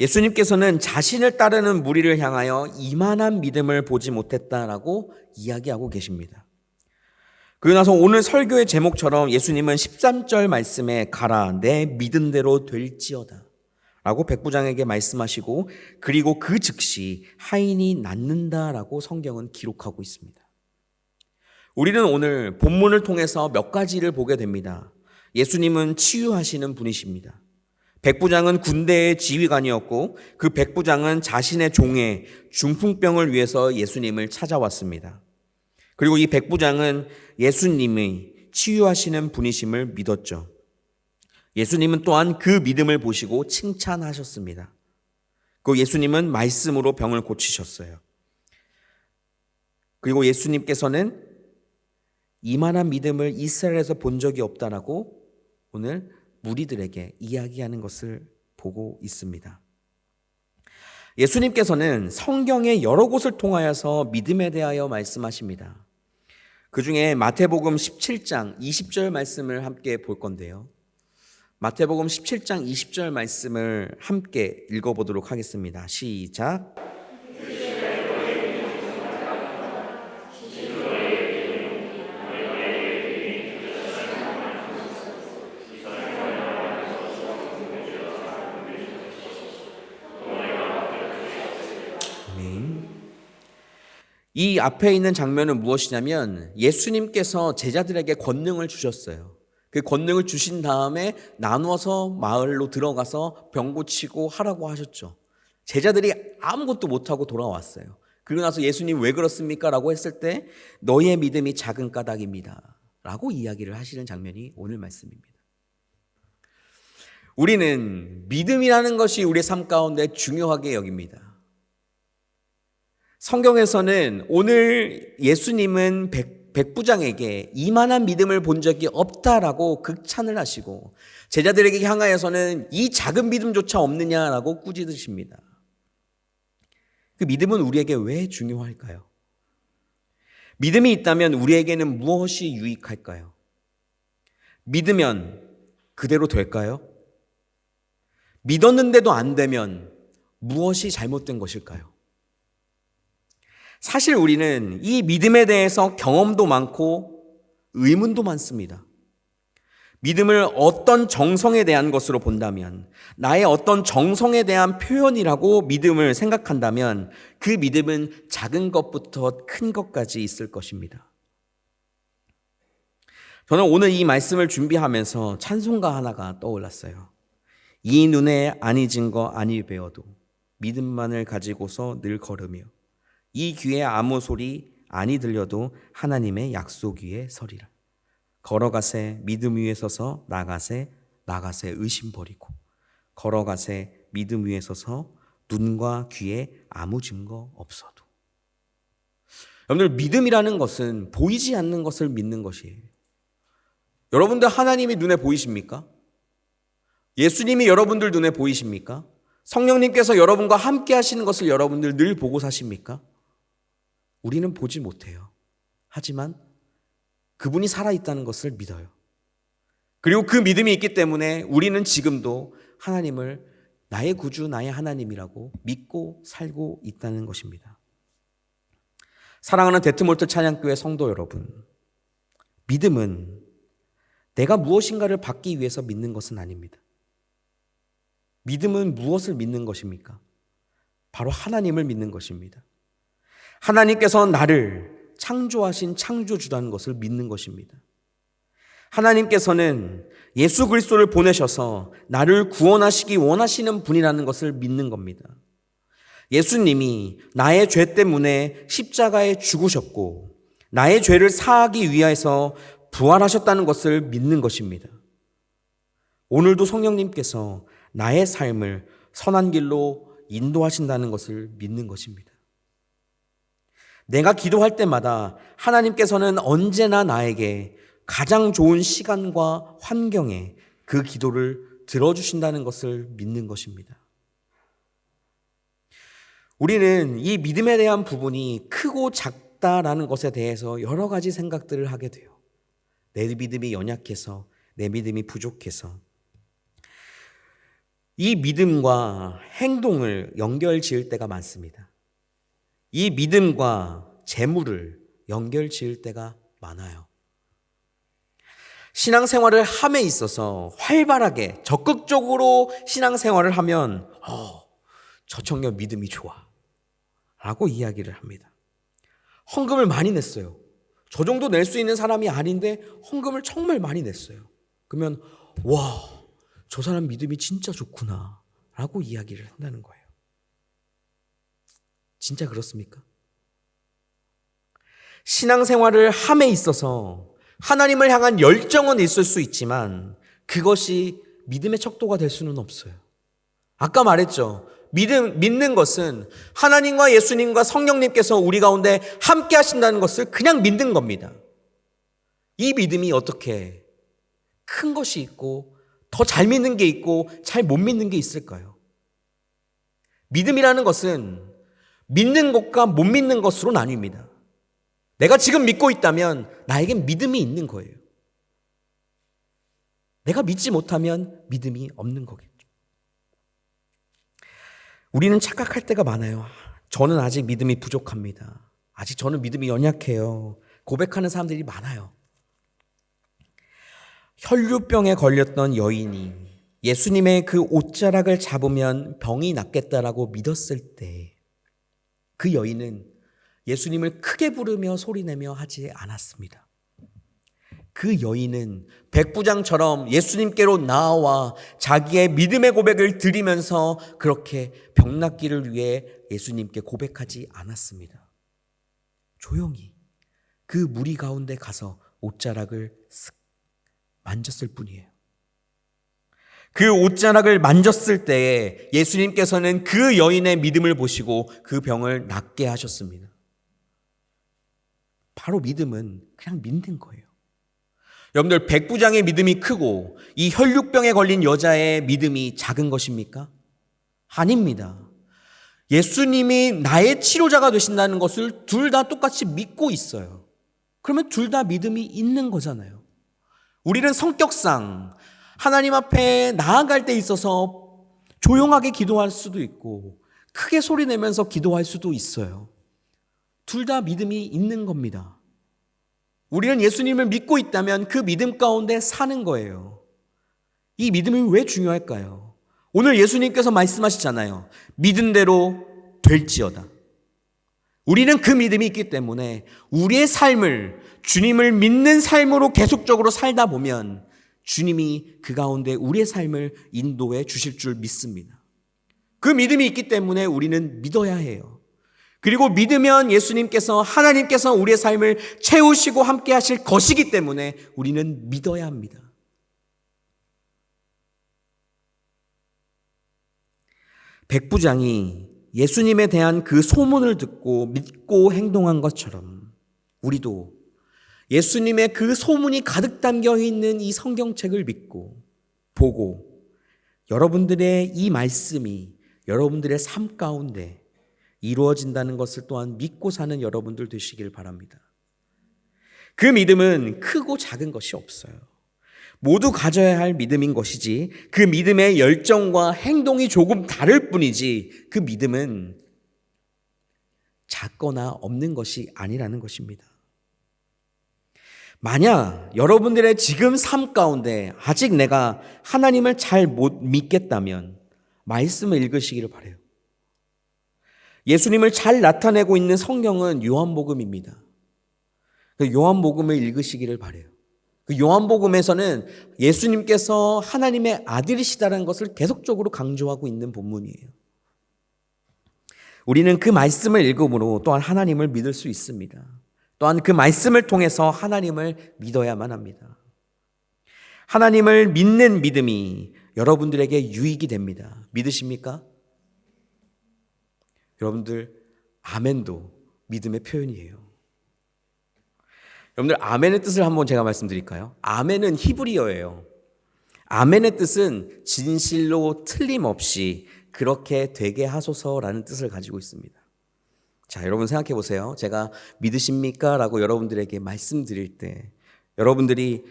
A: 예수님께서는 자신을 따르는 무리를 향하여 이만한 믿음을 보지 못했다라고 이야기하고 계십니다. 그리고 나서 오늘 설교의 제목처럼 예수님은 13절 말씀에 가라 내 믿음대로 될지어다 라고 백부장에게 말씀하시고 그리고 그 즉시 하인이 낫는다라고 성경은 기록하고 있습니다. 우리는 오늘 본문을 통해서 몇 가지를 보게 됩니다. 예수님은 치유하시는 분이십니다. 백부장은 군대의 지휘관이었고 그 백부장은 자신의 종의 중풍병을 위해서 예수님을 찾아왔습니다. 그리고 이 백부장은 예수님이 치유하시는 분이심을 믿었죠. 예수님은 또한 그 믿음을 보시고 칭찬하셨습니다. 그 예수님은 말씀으로 병을 고치셨어요. 그리고 예수님께서는 이만한 믿음을 이스라엘에서 본 적이 없다라고 오늘 무리들에게 이야기하는 것을 보고 있습니다. 예수님께서는 성경의 여러 곳을 통하여서 믿음에 대하여 말씀하십니다. 그 중에 마태복음 17장 20절 말씀을 함께 볼 건데요. 마태복음 17장 20절 말씀을 함께 읽어보도록 하겠습니다. 시작. 이 앞에 있는 장면은 무엇이냐면 예수님께서 제자들에게 권능을 주셨어요. 그 권능을 주신 다음에 나누어서 마을로 들어가서 병 고치고 하라고 하셨죠. 제자들이 아무것도 못하고 돌아왔어요. 그리고 나서 예수님 왜 그렇습니까? 라고 했을 때 너희의 믿음이 작은 까닭입니다 라고 이야기를 하시는 장면이 오늘 말씀입니다. 우리는 믿음이라는 것이 우리의 삶 가운데 중요하게 여깁니다. 성경에서는 오늘 예수님은 백부장에게 이만한 믿음을 본 적이 없다라고 극찬을 하시고 제자들에게 향하여서는 이 작은 믿음조차 없느냐라고 꾸짖으십니다. 그 믿음은 우리에게 왜 중요할까요? 믿음이 있다면 우리에게는 무엇이 유익할까요? 믿으면 그대로 될까요? 믿었는데도 안 되면 무엇이 잘못된 것일까요? 사실 우리는 이 믿음에 대해서 경험도 많고 의문도 많습니다. 믿음을 어떤 정성에 대한 것으로 본다면, 나의 어떤 정성에 대한 표현이라고 믿음을 생각한다면 그 믿음은 작은 것부터 큰 것까지 있을 것입니다. 저는 오늘 이 말씀을 준비하면서 찬송가 하나가 떠올랐어요. 이 눈에 안 잊은 거 아니 배워도 믿음만을 가지고서 늘 걸으며 이 귀에 아무 소리 아니 들려도 하나님의 약속 위에 서리라. 걸어가세 믿음 위에 서서 나가세 의심 버리고 걸어가세 믿음 위에 서서 눈과 귀에 아무 증거 없어도. 여러분들 믿음이라는 것은 보이지 않는 것을 믿는 것이에요. 여러분들 하나님이 눈에 보이십니까? 예수님이 여러분들 눈에 보이십니까? 성령님께서 여러분과 함께 하시는 것을 여러분들 늘 보고 사십니까? 우리는 보지 못해요. 하지만 그분이 살아있다는 것을 믿어요. 그리고 그 믿음이 있기 때문에 우리는 지금도 하나님을 나의 구주, 나의 하나님이라고 믿고 살고 있다는 것입니다. 사랑하는 데트몰트 찬양교회 성도 여러분, 믿음은 내가 무엇인가를 받기 위해서 믿는 것은 아닙니다. 믿음은 무엇을 믿는 것입니까? 바로 하나님을 믿는 것입니다. 하나님께서 나를 창조하신 창조주라는 것을 믿는 것입니다. 하나님께서는 예수 그리스도를 보내셔서 나를 구원하시기 원하시는 분이라는 것을 믿는 겁니다. 예수님이 나의 죄 때문에 십자가에 죽으셨고 나의 죄를 사하기 위해서 부활하셨다는 것을 믿는 것입니다. 오늘도 성령님께서 나의 삶을 선한 길로 인도하신다는 것을 믿는 것입니다. 내가 기도할 때마다 하나님께서는 언제나 나에게 가장 좋은 시간과 환경에 그 기도를 들어주신다는 것을 믿는 것입니다. 우리는 이 믿음에 대한 부분이 크고 작다라는 것에 대해서 여러 가지 생각들을 하게 돼요. 내 믿음이 연약해서, 내 믿음이 부족해서. 이 믿음과 행동을 연결 지을 때가 많습니다. 이 믿음과 재물을 연결 지을 때가 많아요. 신앙생활을 함에 있어서 활발하게 적극적으로 신앙생활을 하면 저 청년 믿음이 좋아 라고 이야기를 합니다. 헌금을 많이 냈어요. 저 정도 낼 수 있는 사람이 아닌데 헌금을 정말 많이 냈어요. 그러면 와, 저 사람 믿음이 진짜 좋구나 라고 이야기를 한다는 거예요. 진짜 그렇습니까? 신앙생활을 함에 있어서 하나님을 향한 열정은 있을 수 있지만 그것이 믿음의 척도가 될 수는 없어요. 아까 말했죠. 믿는 것은 하나님과 예수님과 성령님께서 우리 가운데 함께 하신다는 것을 그냥 믿는 겁니다. 이 믿음이 어떻게 큰 것이 있고 더 잘 믿는 게 있고 잘 못 믿는 게 있을까요? 믿음이라는 것은 믿는 것과 못 믿는 것으로 나뉩니다. 내가 지금 믿고 있다면 나에겐 믿음이 있는 거예요. 내가 믿지 못하면 믿음이 없는 거겠죠. 우리는 착각할 때가 많아요. 저는 아직 믿음이 부족합니다. 아직 저는 믿음이 연약해요. 고백하는 사람들이 많아요. 혈류병에 걸렸던 여인이 예수님의 그 옷자락을 잡으면 병이 낫겠다라고 믿었을 때 그 여인은 예수님을 크게 부르며 소리내며 하지 않았습니다. 그 여인은 백부장처럼 예수님께로 나아와 자기의 믿음의 고백을 드리면서 그렇게 병 낫기를 위해 예수님께 고백하지 않았습니다. 조용히 그 무리 가운데 가서 옷자락을 쓱 만졌을 뿐이에요. 그 옷자락을 만졌을 때에 예수님께서는 그 여인의 믿음을 보시고 그 병을 낫게 하셨습니다. 바로 믿음은 그냥 믿는 거예요. 여러분들, 백부장의 믿음이 크고 이 혈육병에 걸린 여자의 믿음이 작은 것입니까? 아닙니다. 예수님이 나의 치료자가 되신다는 것을 둘 다 똑같이 믿고 있어요. 그러면 둘 다 믿음이 있는 거잖아요. 우리는 성격상 하나님 앞에 나아갈 때 있어서 조용하게 기도할 수도 있고 크게 소리내면서 기도할 수도 있어요. 둘 다 믿음이 있는 겁니다. 우리는 예수님을 믿고 있다면 그 믿음 가운데 사는 거예요. 이 믿음이 왜 중요할까요? 오늘 예수님께서 말씀하시잖아요. 믿은 대로 될지어다. 우리는 그 믿음이 있기 때문에 우리의 삶을 주님을 믿는 삶으로 계속적으로 살다 보면 주님이 그 가운데 우리의 삶을 인도해 주실 줄 믿습니다. 그 믿음이 있기 때문에 우리는 믿어야 해요. 그리고 믿으면 예수님께서, 하나님께서 우리의 삶을 채우시고 함께 하실 것이기 때문에 우리는 믿어야 합니다. 백부장이 예수님에 대한 그 소문을 듣고 믿고 행동한 것처럼 우리도 예수님의 그 소문이 가득 담겨 있는 이 성경책을 믿고 보고 여러분들의 이 말씀이 여러분들의 삶 가운데 이루어진다는 것을 또한 믿고 사는 여러분들 되시길 바랍니다. 그 믿음은 크고 작은 것이 없어요. 모두 가져야 할 믿음인 것이지 그 믿음의 열정과 행동이 조금 다를 뿐이지 그 믿음은 작거나 없는 것이 아니라는 것입니다. 만약 여러분들의 지금 삶 가운데 아직 내가 하나님을 잘 못 믿겠다면 말씀을 읽으시기를 바라요. 예수님을 잘 나타내고 있는 성경은 요한복음입니다. 그 요한복음을 읽으시기를 바라요. 그 요한복음에서는 예수님께서 하나님의 아들이시다는 것을 계속적으로 강조하고 있는 본문이에요. 우리는 그 말씀을 읽음으로 또한 하나님을 믿을 수 있습니다. 또한 그 말씀을 통해서 하나님을 믿어야만 합니다. 하나님을 믿는 믿음이 여러분들에게 유익이 됩니다. 믿으십니까? 여러분들, 아멘도 믿음의 표현이에요. 여러분들, 아멘의 뜻을 한번 제가 말씀드릴까요? 아멘은 히브리어예요. 아멘의 뜻은 진실로 틀림없이 그렇게 되게 하소서라는 뜻을 가지고 있습니다. 자, 여러분 생각해 보세요. 제가 믿으십니까? 라고 여러분들에게 말씀드릴 때 여러분들이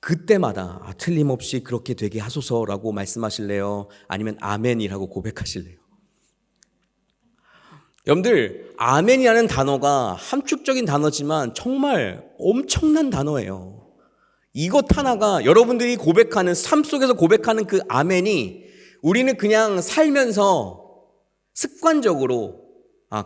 A: 그때마다 틀림없이 그렇게 되게 하소서라고 말씀하실래요? 아니면 아멘이라고 고백하실래요? 여러분들, 아멘이라는 단어가 함축적인 단어지만 정말 엄청난 단어예요. 이것 하나가 여러분들이 고백하는, 삶 속에서 고백하는 그 아멘이 우리는 그냥 살면서 습관적으로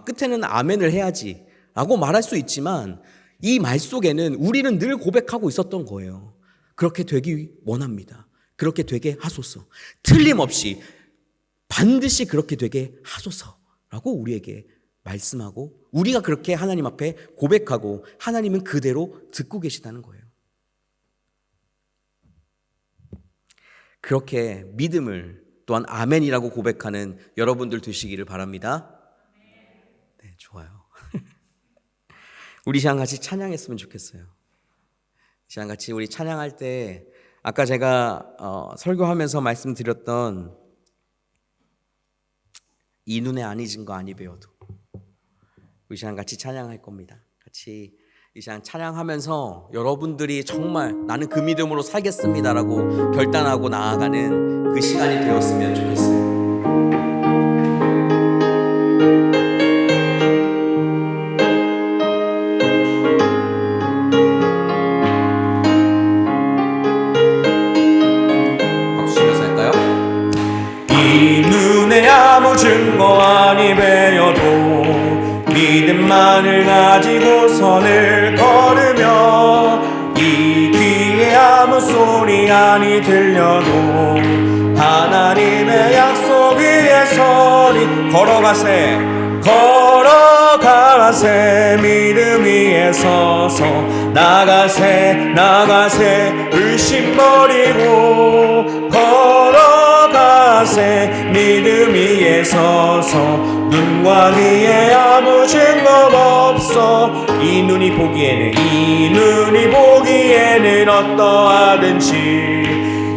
A: 끝에는 아멘을 해야지 라고 말할 수 있지만 이 말 속에는 우리는 늘 고백하고 있었던 거예요. 그렇게 되기 원합니다. 그렇게 되게 하소서. 틀림없이 반드시 그렇게 되게 하소서라고 우리에게 말씀하고 우리가 그렇게 하나님 앞에 고백하고 하나님은 그대로 듣고 계시다는 거예요. 그렇게 믿음을 또한 아멘이라고 고백하는 여러분들 되시기를 바랍니다. 네, 좋아요. 우리 시간 같이 찬양했으면 좋겠어요. 시간 같이 우리 찬양할 때 아까 제가 설교하면서 말씀드렸던 이 눈에 안 잊은 거 아니 배워도 우리 시간 같이 찬양할 겁니다. 같이 이 시간 찬양하면서 여러분들이 정말 나는 그 믿음으로 살겠습니다라고 결단하고 나아가는 그 시간이 되었으면 좋겠어요.
C: 아무 증거 아니 배워도 믿음만을 가지고 선을 걸으며 이 귀에 아무 소리 아니 들려도 하나님의 약속 위에 서리
A: 걸어가세 믿음 위에 서서 나가세 의심 버리고 걸어가세 믿음 위에 서서 눈과 귀에 아무 증거 없어 이 눈이 보기에는 어떠하든지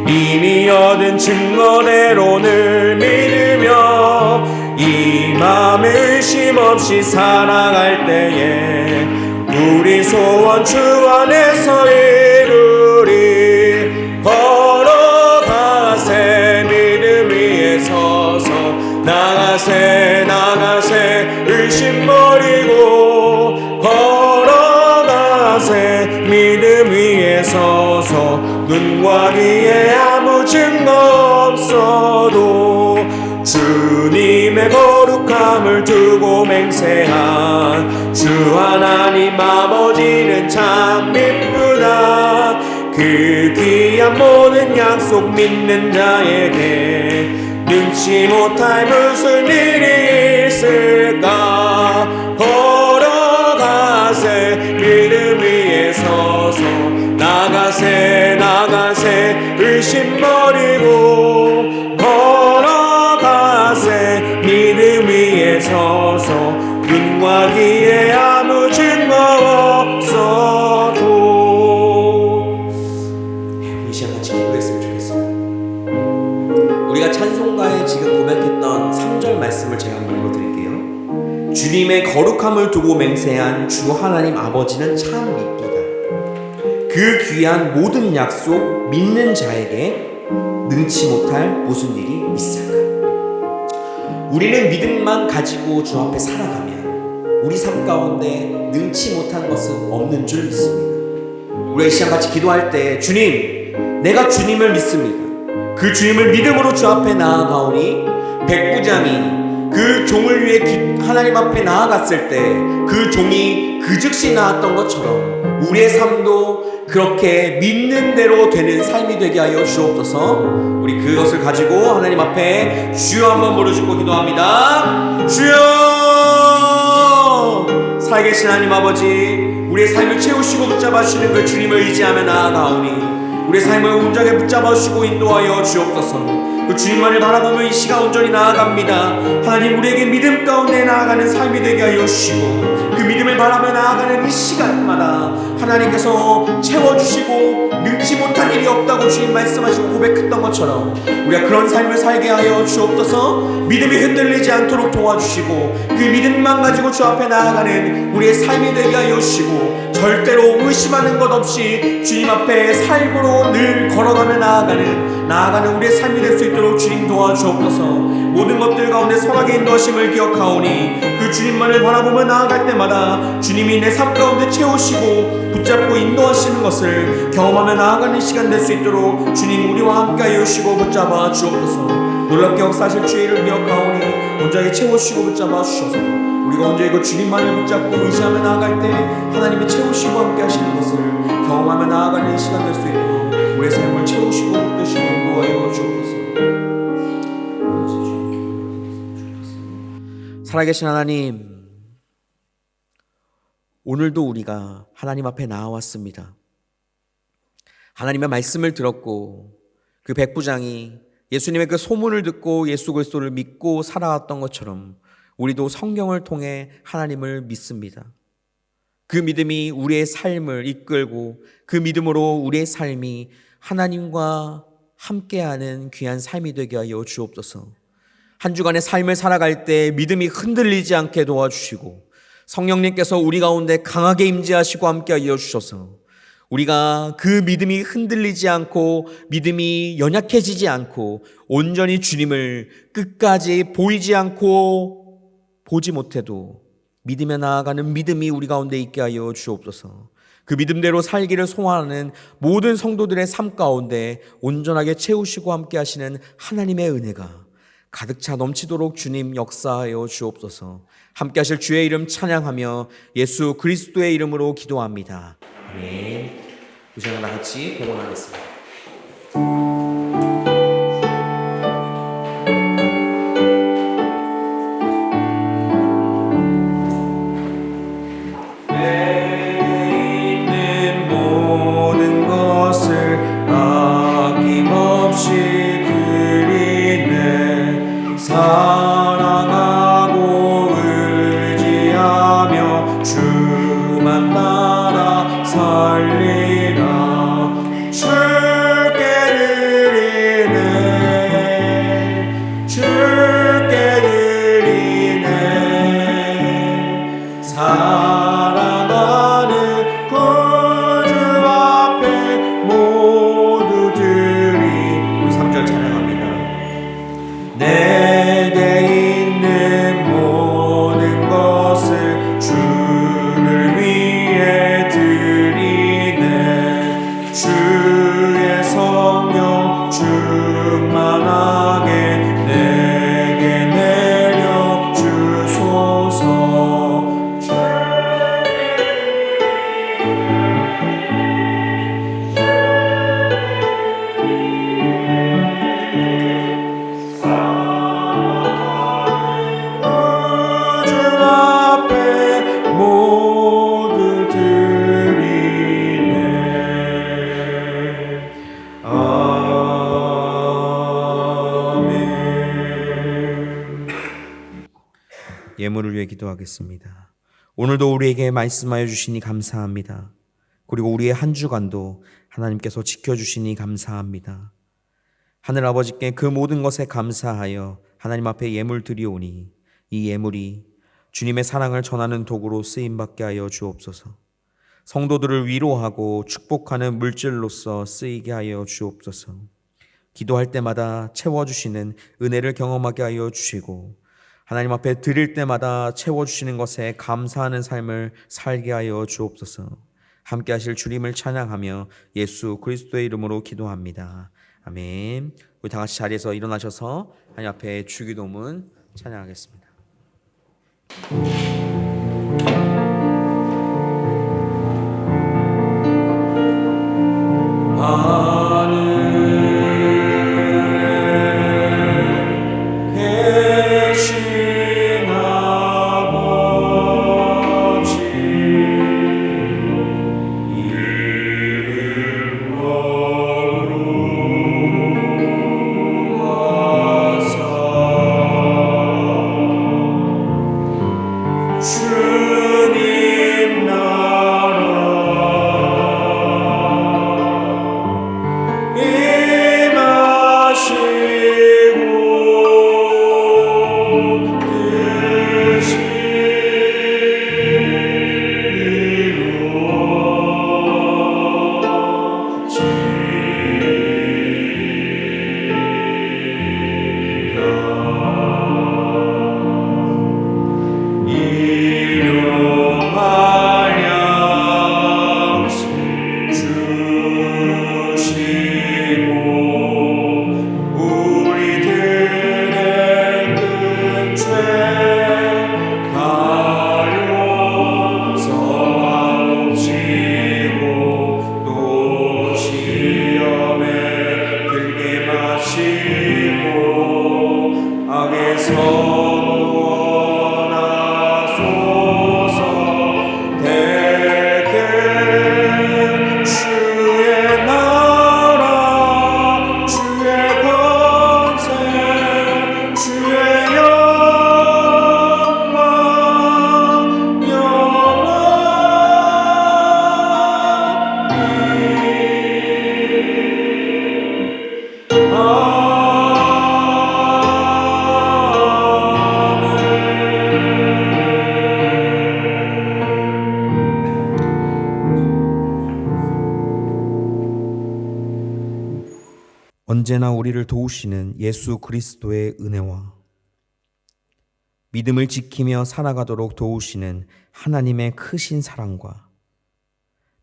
A: 이미 얻은 증거대로 늘 믿으며 이 맘에 의심 없이 살아갈 때에 우리 소원 주 안에서 이루리 걸어가세 믿음 위에 서서 나가세 의심 버리고 걸어가세 믿음 위에 서서 눈과 귀에 아무 증거 없어도 주님의 거룩함을 두고 맹세한 주 하나님 아버지는 참 이쁘다 그 귀한 모든 약속 믿는 자에게 능치 못할 무슨 일이 있을까 걸어가세 믿음 위에 서서 나가세 의심 버리고 걸어가세 믿음 위에 서서 눈과 귀에 아무 증거 없어도 이 시간 같이 기도했으면 좋겠습니다. 우리가 찬송가에 지금 고백했던 3절 말씀을 제가 한번 읽어드릴게요. 주님의 거룩함을 두고 맹세한 주 하나님 아버지는 참 이쁘다. 그 귀한 모든 약속 믿는 자에게 능치 못할 무슨 일이 있을까? 우리는 믿음만 가지고 주 앞에 살아가면 우리 삶 가운데 능치 못한 것은 없는 줄 믿습니다. 우리 이 시간 같이 기도할 때 주님, 내가 주님을 믿습니다. 그 주님을 믿음으로 주 앞에 나아가오니 백부장이 그 종을 위해 하나님 앞에 나아갔을 때 그 종이 그 즉시 나았던 것처럼 우리의 삶도 그렇게 믿는 대로 되는 삶이 되게 하여 주옵소서. 우리 그것을 가지고 하나님 앞에 주여 한번 부르짖고 기도합니다. 주여! 살아계신 하나님 아버지, 우리의 삶을 채우시고 붙잡아 주시는 그 주님을 의지하며 나아가오니 우리의 삶을 온전히 붙잡아 주시고 인도하여 주옵소서. 그 주님만을 바라보며 이 시간 온전히 나아갑니다. 하나님, 우리에게 믿음 가운데 나아가는 삶이 되게 하여 주시고 그 믿음을 바라며 나아가는 이 시간마다 하나님께서 채워주시고 능치 못한 일이 없다고 주님 말씀하시고 고백했던 것처럼 우리가 그런 삶을 살게 하여 주옵소서. 믿음이 흔들리지 않도록 도와주시고 그 믿음만 가지고 주 앞에 나아가는 우리의 삶이 되게 하여 주시고 절대로 의심하는 것 없이 주님 앞에 삶으로 늘 걸어가며 나아가는 우리의 삶이 될 수 있도록 주님 도와주옵소서. 모든 것들 가운데 선하게 인도하심을 기억하오니 그 주님만을 바라보며 나아갈 때마다 주님이 내 삶 가운데 채우시고 붙잡고 인도하시는 것을 경험하며 나아가는 시간 될 수 있도록 주님 우리와 함께 하여 주시고 붙잡아 주옵소서. 놀랍게 역사하실 주의 이름 기억하오니 온전히 채우시고 붙잡아 주셔서 우리가 언제 이거 주님만을 붙잡고 의지하며 나아갈 때 하나님이 채우시고 함께 하시는 것을 경험하며 나아가는 시간 될 수 있도록 우리의 삶을 채우시고 붙드시고 인도하여 주옵소서. 살아계신 하나님, 오늘도 우리가 하나님 앞에 나아왔습니다. 하나님의 말씀을 들었고 그 백부장이 예수님의 그 소문을 듣고 예수 그리스도를 믿고 살아왔던 것처럼 우리도 성경을 통해 하나님을 믿습니다. 그 믿음이 우리의 삶을 이끌고 그 믿음으로 우리의 삶이 하나님과 함께하는 귀한 삶이 되게 하여 주옵소서. 한 주간의 삶을 살아갈 때 믿음이 흔들리지 않게 도와주시고 성령님께서 우리 가운데 강하게 임재하시고 함께 하여 주셔서 우리가 그 믿음이 흔들리지 않고 믿음이 연약해지지 않고 온전히 주님을 끝까지 보이지 않고 보지 못해도 믿으며 나아가는 믿음이 우리 가운데 있게 하여 주옵소서. 그 믿음대로 살기를 소원하는 모든 성도들의 삶 가운데 온전하게 채우시고 함께 하시는 하나님의 은혜가 가득 차 넘치도록 주님 역사하여 주옵소서. 함께 하실 주의 이름 찬양하며 예수 그리스도의 이름으로 기도합니다. 아멘. 이 시간 다 같이 봉헌하겠습니다. 사랑하고 의지하며 주만 따라 살리라. 주께 드리네 주께 드리네 사랑하는 구주 앞에 모두 드리. 우리 3절 찬양합니다. 내게 있는 모든 것을 주를 위해 드리네. 주의 성령 충만하게 내게 내려 주소서. 주 앞에 모두 드리네. 아멘. 예물을 위해 기도하겠습니다. 오늘도 우리에게 말씀하여 주시니 감사합니다. 그리고 우리의 한 주간도 하나님께서 지켜주시니 감사합니다. 하늘 아버지께 그 모든 것에 감사하여 하나님 앞에 예물 드리오니 이 예물이 주님의 사랑을 전하는 도구로 쓰임받게 하여 주옵소서. 성도들을 위로하고 축복하는 물질로서 쓰이게 하여 주옵소서. 기도할 때마다 채워주시는 은혜를 경험하게 하여 주시고 하나님 앞에 드릴 때마다 채워주시는 것에 감사하는 삶을 살게 하여 주옵소서. 함께 하실 주님을 찬양하며 예수 그리스도의 이름으로 기도합니다. 아멘. 우리 다 같이 자리에서 일어나셔서 하나님 앞에 주기도문 찬양하겠습니다. 하늘에 계신 아버지 이름 거룩하사 주님 나라 임하시고 뜻이 일용할 양식 주시고 우리들의 큰 죄 다 용서하옵시고 또 시험에 들게 마시고 악에서 구원하소서. 대개 주의 나라 주의 권세 주의 영광 영원히 언제나 우리를 도우시는 예수 그리스도의 은혜와 믿음을 지키며 살아가도록 도우시는 하나님의 크신 사랑과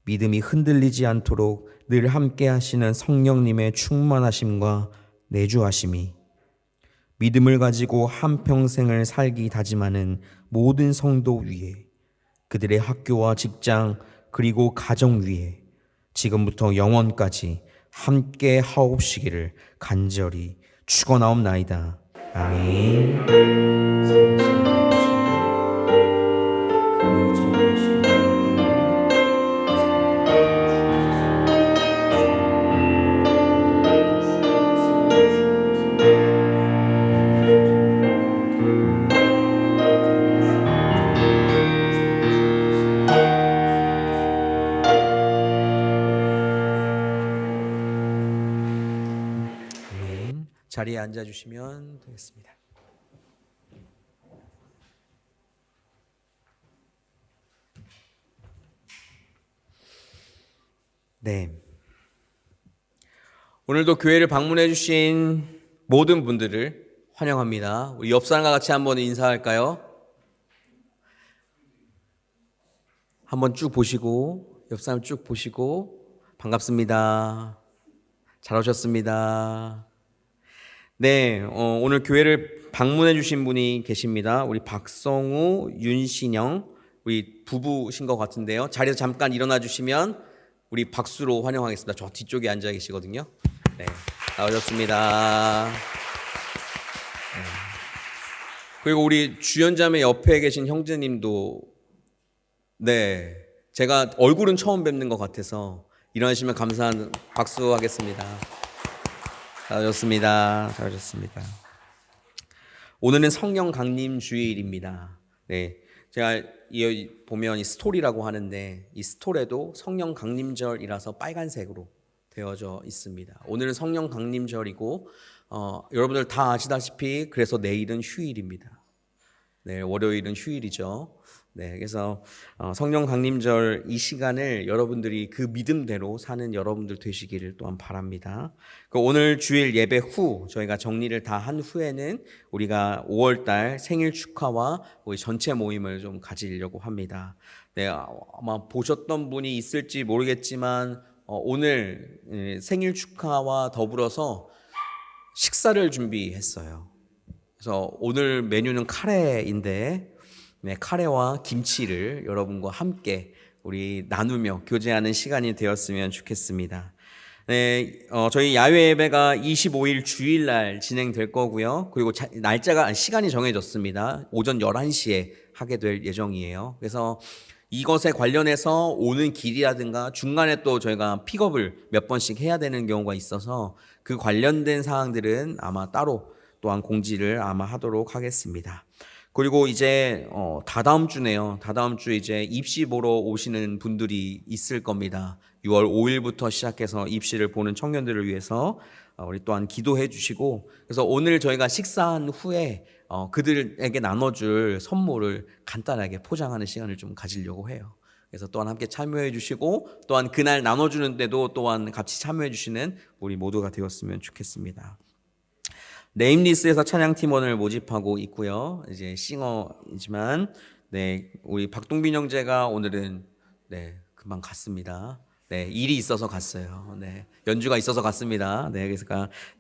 A: 믿음이 흔들리지 않도록 늘 함께 하시는 성령님의 충만하심과 내주하심이 믿음을 가지고 한평생을 살기 다짐하는 모든 성도 위에 그들의 학교와 직장 그리고 가정 위에 지금부터 영원까지 함께 하옵시기를 간절히 축원하옵나이다. 아멘. 앉아주시면 되겠습니다. 네. 오늘도 교회를 방문해 주신 모든 분들을 환영합니다. 우리 옆 사람과 같이 한번 인사할까요? 한번 쭉 보시고, 옆 사람 쭉 보시고, 반갑습니다. 잘 오셨습니다. 네, 오늘 교회를 방문해 주신 분이 계십니다. 우리 박성우, 윤신영, 우리 부부신 것 같은데요. 자리에서 잠깐 일어나 주시면 우리 박수로 환영하겠습니다. 저 뒤쪽에 앉아 계시거든요. 네, 나오셨습니다. 네. 그리고 우리 주연자매 옆에 계신 형제님도 네, 제가 얼굴은 처음 뵙는 것 같아서 일어나시면 감사한 박수 하겠습니다. 잘하셨습니다. 잘하셨습니다. 오늘은 성령 강림 주일입니다. 네, 제가 보면 이 스토리라고 하는데 이 스토리도 성령 강림절이라서 빨간색으로 되어져 있습니다. 오늘은 성령 강림절이고 여러분들 다 아시다시피 그래서 내일은 휴일입니다. 네, 월요일은 휴일이죠. 네, 그래서 성령 강림절 이 시간을 여러분들이 그 믿음대로 사는 여러분들 되시기를 또한 바랍니다. 오늘 주일 예배 후 저희가 정리를 다 한 후에는 우리가 5월달 생일 축하와 우리 전체 모임을 좀 가지려고 합니다. 네, 아마 보셨던 분이 있을지 모르겠지만 오늘 생일 축하와 더불어서 식사를 준비했어요. 그래서 오늘 메뉴는 카레인데 네, 카레와 김치를 여러분과 함께 우리 나누며 교제하는 시간이 되었으면 좋겠습니다. 네, 저희 야외 예배가 25일 주일날 진행될 거고요. 그리고 시간이 정해졌습니다. 오전 11시에 하게 될 예정이에요. 그래서 이것에 관련해서 오는 길이라든가 중간에 또 저희가 픽업을 몇 번씩 해야 되는 경우가 있어서 그 관련된 사항들은 아마 따로 또한 공지를 아마 하도록 하겠습니다. 그리고 이제 다다음 주네요. 다다음 주 이제 입시 보러 오시는 분들이 있을 겁니다. 6월 5일부터 시작해서 입시를 보는 청년들을 위해서 우리 또한 기도해 주시고, 그래서 오늘 저희가 식사한 후에 그들에게 나눠줄 선물을 간단하게 포장하는 시간을 좀 가지려고 해요. 그래서 또한 함께 참여해 주시고 또한 그날 나눠주는 데도 또한 같이 참여해 주시는 우리 모두가 되었으면 좋겠습니다. 네임리스에서 찬양팀원을 모집하고 있고요. 이제 싱어이지만 네, 우리 박동빈 형제가 오늘은 네, 금방 갔습니다. 네, 일이 있어서 갔어요. 네, 연주가 있어서 갔습니다. 네, 그래서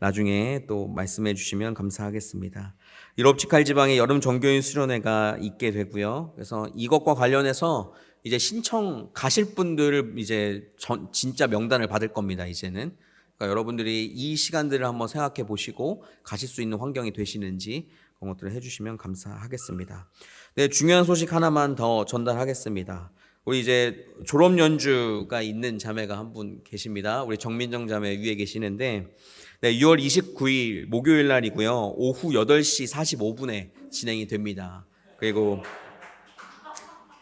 A: 나중에 또 말씀해 주시면 감사하겠습니다. 유럽지칼 지방에 여름 정교인 수련회가 있게 되고요. 그래서 이것과 관련해서 이제 신청 가실 분들을 이제 진짜 명단을 받을 겁니다. 이제는. 그러니까 여러분들이 이 시간들을 한번 생각해 보시고 가실 수 있는 환경이 되시는지 그런 것들을 해주시면 감사하겠습니다. 네, 중요한 소식 하나만 더 전달하겠습니다. 우리 이제 졸업 연주가 있는 자매가 한 분 계십니다. 우리 정민정 자매 위에 계시는데, 네, 6월 29일 목요일 날이고요. 오후 8시 45분에 진행이 됩니다. 그리고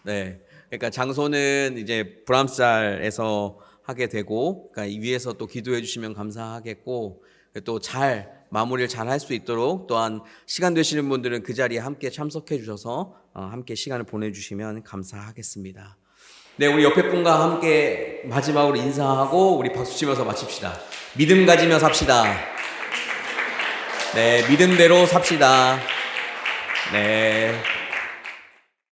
A: 네, 그러니까 장소는 이제 브람살에서 하게 되고, 그러니까 위에서 또 기도해 주시면 감사하겠고, 또 잘 마무리를 잘 할 수 있도록 또한 시간 되시는 분들은 그 자리에 함께 참석해 주셔서 함께 시간을 보내주시면 감사하겠습니다. 네, 우리 옆에 분과 함께 마지막으로 인사하고 우리 박수 치면서 마칩시다. 믿음 가지며 삽시다. 네, 믿음대로 삽시다. 네.